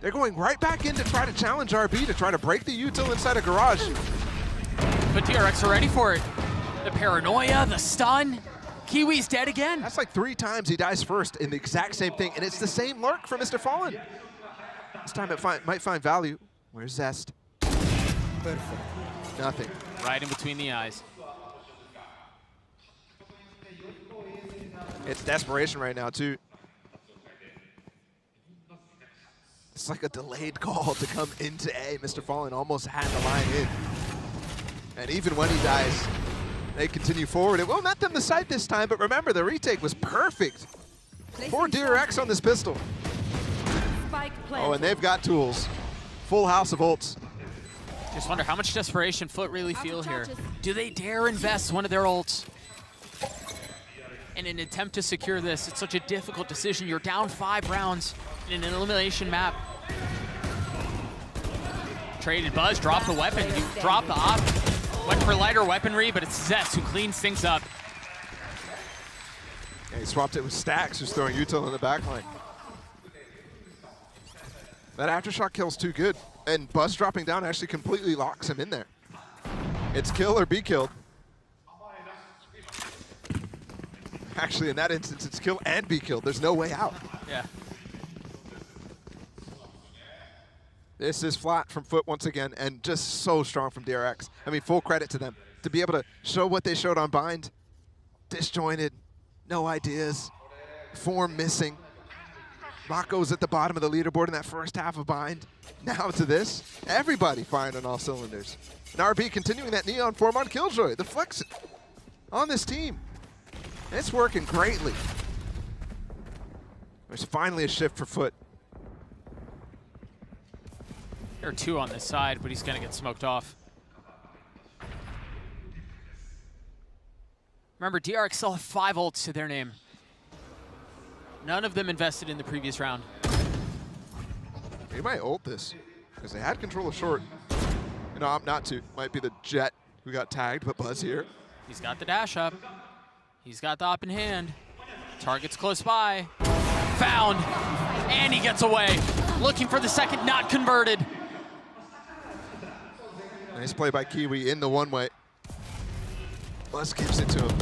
They're going right back in to try to challenge RB, to try to break the util inside a garage. But DRX are ready for it. The paranoia, the stun. Kiwi's dead again. That's like 3 times he dies first in the exact same thing, and it's the same lurk for Mr. Fallen. This time it might find value. Where's Zest? Perfect. Nothing. Right in between the eyes. It's desperation right now, too. It's like a delayed call to come into A. Mr. Fallen almost had the line in. And even when he dies, they continue forward. It won't let them the site this time, but remember, the retake was perfect for DRX on this pistol. Spike Oh, and they've got tools. Full house of ults. Just wonder how much desperation FUT really feel here. Do they dare invest one of their ults in an attempt to secure this? It's such a difficult decision. You're down 5 rounds in an elimination map. Traded Buzz, dropped the weapon, you drop the op. Went for lighter weaponry, but it's Zest who cleans things up. Yeah, he swapped it with Stacks, who's throwing util in the backline. That aftershock kill's too good, and Buzz dropping down actually completely locks him in there. It's kill or be killed. Actually, in that instance, it's kill and be killed. There's no way out. Yeah. This is flat from FUT once again, and just so strong from DRX. I mean, full credit to them. To be able to show what they showed on Bind. Disjointed, no ideas, form missing. Mako's at the bottom of the leaderboard in that first half of Bind. Now to this, everybody firing on all cylinders. And RB continuing that neon form on Killjoy, the flex on this team. It's working greatly. There's finally a shift for FUT. There are 2 on this side, but he's gonna get smoked off. Remember, DRX still have 5 ults to their name. None of them invested in the previous round. They might ult this, because they had control of short. You know, opt not to. Might be the Jet who got tagged, but Buzz here. He's got the dash up. He's got the op in hand. Target's close by. Found. And he gets away. Looking for the second, not converted. Nice play by Kiwi in the one-way. Buzz gives it to him.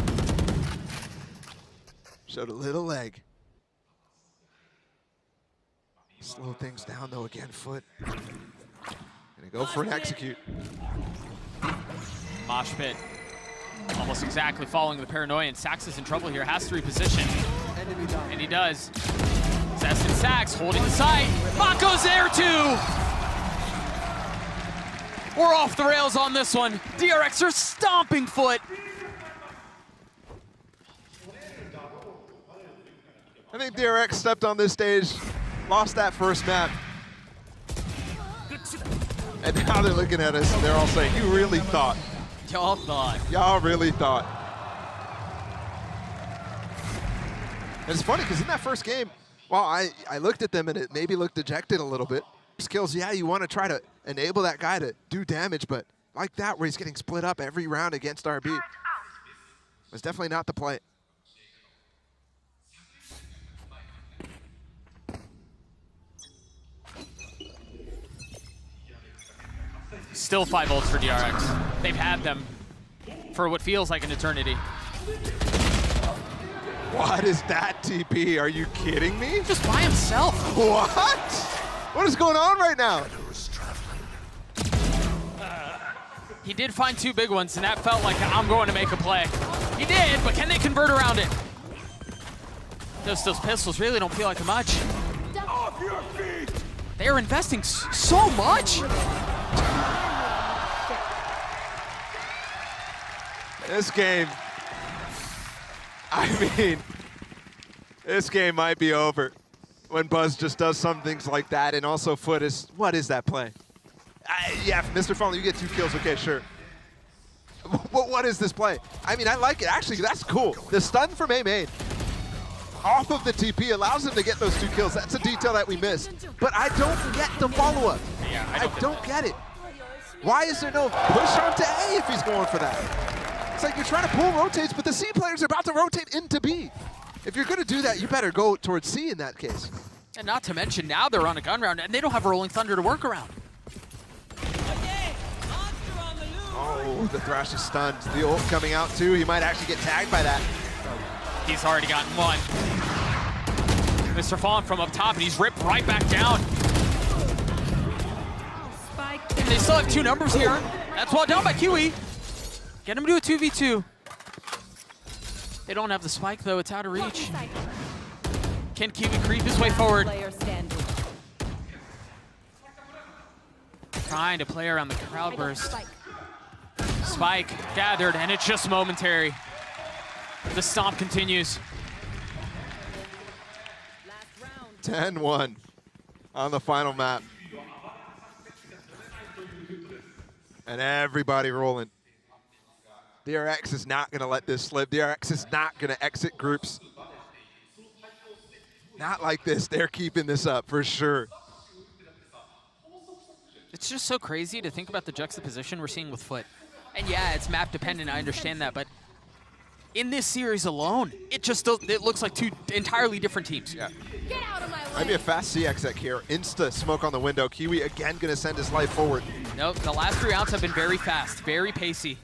Showed a little leg. Slow things down though again, FUT. Gonna go for an execute. Mosh pit. Almost exactly following the paranoia, and Sax is in trouble here. Has to reposition. And he does. Zest and Sax holding the site. Mako's there too! We're off the rails on this one. DRX are stomping FUT. I think DRX stepped on this stage, lost that first map. And now they're looking at us and they're all saying, you really thought. Y'all thought. Y'all really thought. And it's funny because in that first game, well, I looked at them and it maybe looked dejected a little bit. Skills, yeah, you want to try to enable that guy to do damage, but like that where he's getting split up every round against RB, was definitely not the play. Still 5 ults for DRX. They've had them for what feels like an eternity. What is that TP? Are you kidding me? Just by himself. What? What is going on right now? He did find 2 big ones, and that felt like I'm going to make a play. He did, but can they convert around it? Those pistols really don't feel like much. Off your feet! They are investing so much. This game, I mean, this game might be over when Buzz just does some things like that, and also FUT is, what is that play? Yeah, Mr. Fallen, you get 2 kills, okay, sure. What is this play? I mean, I like it. Actually, that's cool. The stun from A-Main off of the TP allows him to get those 2 kills. That's a detail that we missed. But I don't get the follow-up. Yeah, I don't get it. Why is there no push onto A if he's going for that? It's like you're trying to pull rotates, but the C players are about to rotate into B. If you're going to do that, you better go towards C in that case. And not to mention, now they're on a gun round, and they don't have a Rolling Thunder to work around. Oh, the Thrash is stunned. The ult coming out too. He might actually get tagged by that. He's already gotten 1. Mr. Fallen from up top, and he's ripped right back down. Spike They still have 2 numbers here. That's well done by Kiwi. Get him to a 2v2. They don't have the spike, though. It's out of reach. Can Kiwi creep his way forward? player standing. Trying to play around the crowd burst. Spike gathered, and it's just momentary. The stomp continues. 10-1 on the final map. And everybody rolling. DRX is not going to let this slip. DRX is not going to exit groups. Not like this. They're keeping this up for sure. It's just so crazy to think about the juxtaposition we're seeing with FUT. And yeah, it's map dependent, I understand that, but in this series alone, it looks like 2 entirely different teams. Yeah. Get out of my way. Might be a fast C exec here. Insta smoke on the window. Kiwi again going to send his life forward. Nope, the last 3 rounds have been very fast, very pacey.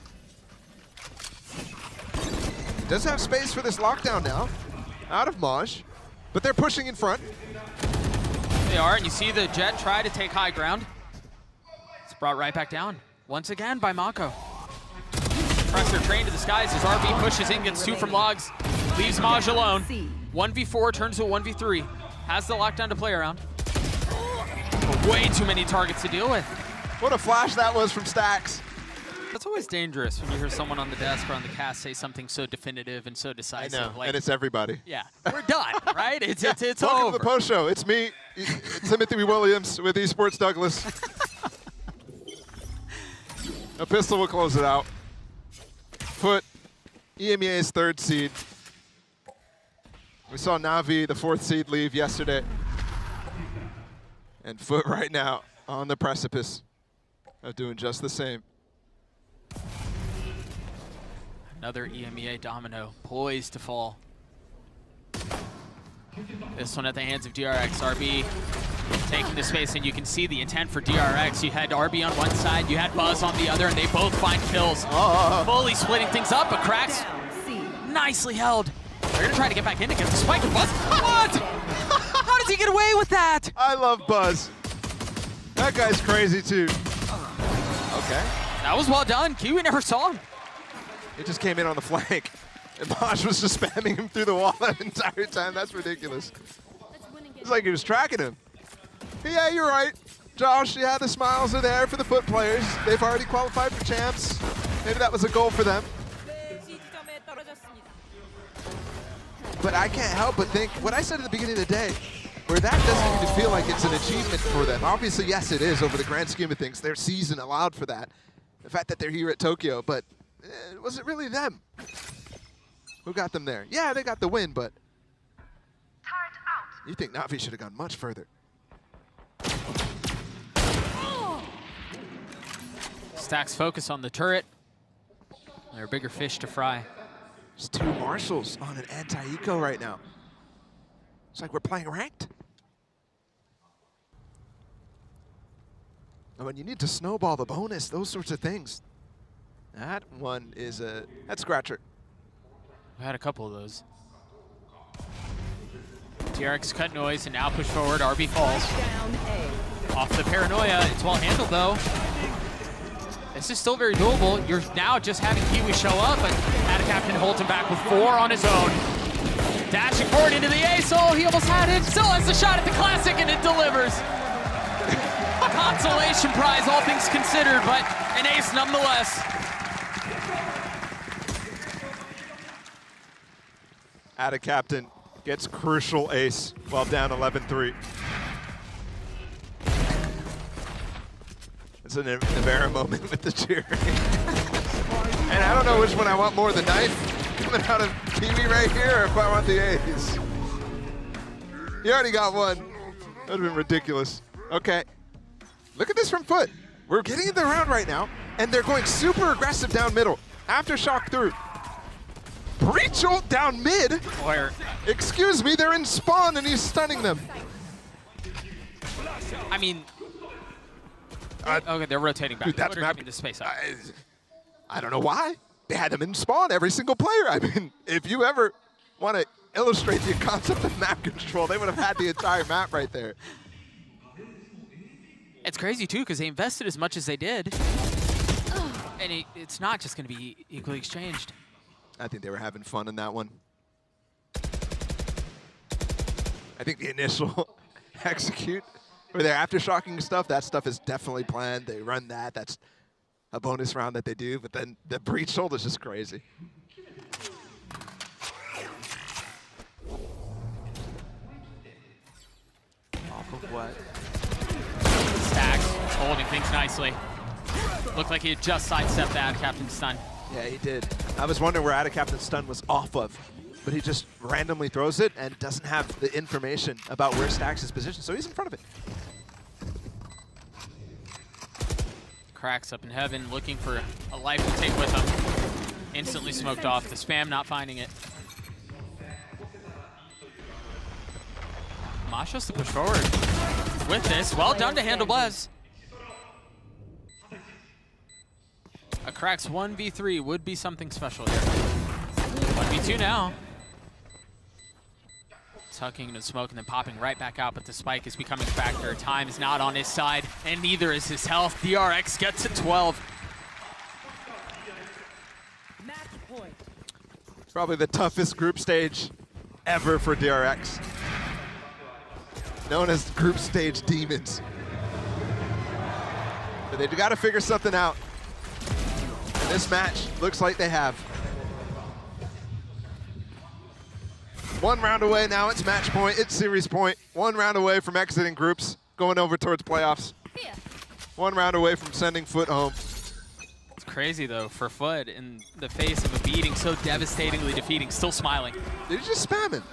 Does have space for this lockdown now, out of Maj, but they're pushing in front. They are, and you see the Jet try to take high ground. It's brought right back down, once again by Mako. Pressure train to the skies as RB pushes in, gets 2 from Logs, leaves Maj alone. 1v4 turns to a 1v3. Has the lockdown to play around. But way too many targets to deal with. What a flash that was from Stax. It's always dangerous when you hear someone on the desk or on the cast say something so definitive and so decisive. I know, Like, and it's everybody. yeah, we're done, right? It's Welcome over. to the post show. It's me, Timothy Williams with Esports Douglas. A pistol will close it out. FUT, EMEA's 3rd seed. We saw Na'Vi, the 4th seed, leave yesterday. And FUT right now on the precipice of doing just the same. Another EMEA domino poised to fall. This one at the hands of DRX. RB taking the space, and you can see the intent for DRX. You had RB on one side, you had Buzz on the other, and they both find kills. Fully splitting things up, but Cracks nicely held. They're gonna try to get back in to get the spike of Buzz. What? How does he get away with that? I love Buzz. That guy's crazy too. Okay. That was well done. Kiwi never saw him. He just came in on the flank. And Maj was just spamming him through the wall that entire time. That's ridiculous. It's like he was tracking him. Yeah, you're right. Josh, yeah, the smiles are there for the FUT players. They've already qualified for champs. Maybe that was a goal for them. But I can't help but think, what I said at the beginning of the day, where that doesn't even feel like it's an achievement for them. Obviously, yes, it is over the grand scheme of things. Their season allowed for that. The fact that they're here at Tokyo, but was it really them? Who got them there? Yeah, they got the win, but you think Na'Vi should have gone much further. Stax focus on the turret. There are bigger fish to fry. There's 2 marshals on an anti-eco right now. It's like we're playing ranked. And when you need to snowball the bonus, those sorts of things. That one is a head scratcher. We had a couple of those. DRX DRX cut noise and now push forward. RB falls. Down A. Off the paranoia. It's well handled though. This is still very doable. You're now just having Kiwi show up, but Captain holds him back with 4 on his own. Dashing forward into the ace. Oh, he almost had it. Still has the shot at the classic, and it delivers. Consolation prize, all things considered, but an ace nonetheless. Captain gets crucial ace while down 11-3. It's an Navera moment with the cheering. And I don't know which one I want more, the knife coming out of Kiwi right here, or if I want the ace. You already got one. That would have been ridiculous. Okay. Look at this from FUT. We're getting in the round right now, and they're going super aggressive down middle. Aftershock through. Breach ult down mid. Where? Excuse me, they're in spawn and he's stunning them. I mean, okay, they're rotating back. Dude, that's Twitter giving the space up. I don't know why. They had them in spawn, every single player. I mean, if you ever want to illustrate the concept of map control, they would have had the entire map right there. It's crazy too, because they invested as much as they did. And it's not just going to be equally exchanged. I think they were having fun in that one. I think the initial execute, where they're aftershocking stuff, that stuff is definitely planned. They run that. That's a bonus round that they do. But then the breach ult is just crazy. Off of what? Stacks holding things nicely. Looked like he had just sidestepped that Captain Stun. Yeah, he did. I was wondering where Captain Stun was off of, but he just randomly throws it and doesn't have the information about where Stacks is positioned, so he's in front of it. Cracks up in heaven, looking for a life to take with him. Instantly smoked off. The spam not finding it. Masha's to push forward with this. Well done to handle Buzz. A Cracks 1v3 would be something special here. 1v2 now. Tucking into smoke and then popping right back out, but the spike is becoming a factor. Time is not on his side, and neither is his health. DRX gets to 12. Match point. Probably the toughest group stage ever for DRX. Known as group stage demons. But they've got to figure something out. And this match looks like they have. 1 round away now, it's match point, it's series point. 1 round away from exiting groups, going over towards playoffs. 1 round away from sending FUT home. It's crazy though, for FUT in the face of a beating so devastatingly defeating, still smiling. Did he just spam it?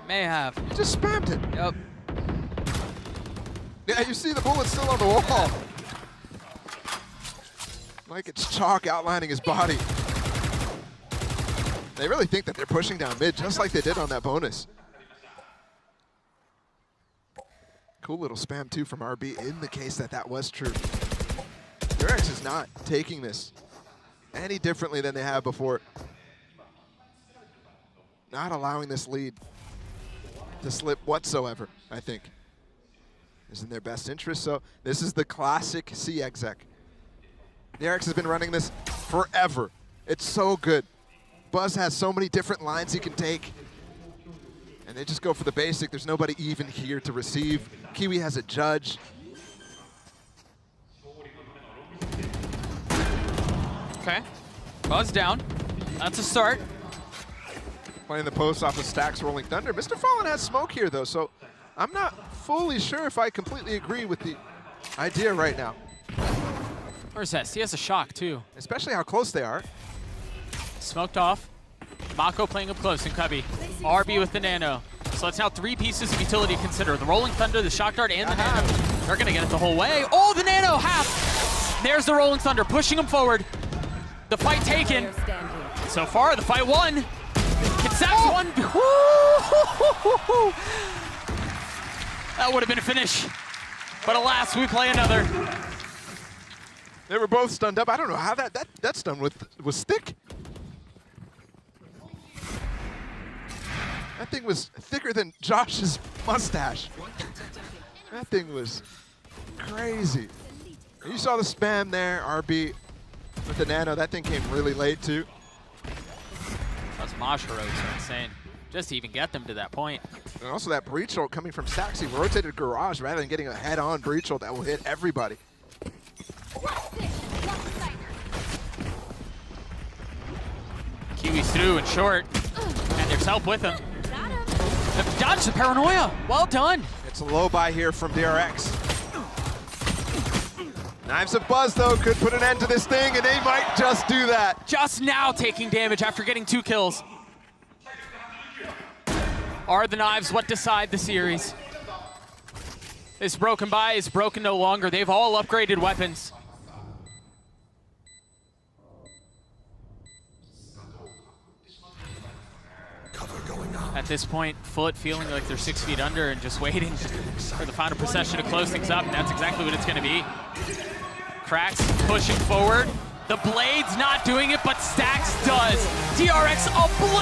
May have. He just spammed it. Yep. Yeah, you see the bullet still on the wall. Like it's chalk outlining his body. They really think that they're pushing down mid, just like they did on that bonus. Cool little spam too from RB in the case that that was true. DRX is not taking this any differently than they have before. Not allowing this lead to slip whatsoever, I think, is in their best interest. So this is the classic C exec. DRX has been running this forever. It's so good. Buzz has so many different lines he can take. And they just go for the basic. There's nobody even here to receive. Kiwi has a judge. Okay. Buzz down. That's a start. Playing the post off of Stacks Rolling Thunder. Mr. Fallen has smoke here though, so I'm not fully sure if I completely agree with the idea right now. Where's Zest? He has a shock too. Especially how close they are. Smoked off. Mako playing up close in Cubby. RB with the nano. So that's now 3 pieces of utility to consider. The Rolling Thunder, the Shock Dart, and the nano. They're going to get it the whole way. Oh, the nano, half. There's the Rolling Thunder, pushing him forward. The fight taken. So far, the fight won. Kitsax won. That would have been a finish. But alas, we play another. They were both stunned up. I don't know how that stun was thick. That thing was thicker than Josh's mustache. That thing was crazy. You saw the spam there, RB with the nano. That thing came really late too. Those Mosh heroics are insane. Just to even get them to that point. And also that breach ult coming from Saxy, rotated garage rather than getting a head-on breach ult that will hit everybody. Kiwi's through and short, and there's help with him. Dodge the paranoia. Well done. It's a low buy here from DRX. Knives of Buzz though could put an end to this thing, and they might just do that. Just now taking damage after getting 2 kills. Are the Knives what decide the series? This broken buy is broken no longer. They've all upgraded weapons. At this point, FUT feeling like they're 6 feet under and just waiting for the final procession to close things up, and that's exactly what it's going to be. Cracks pushing forward. The Blade's not doing it, but Stax does. DRX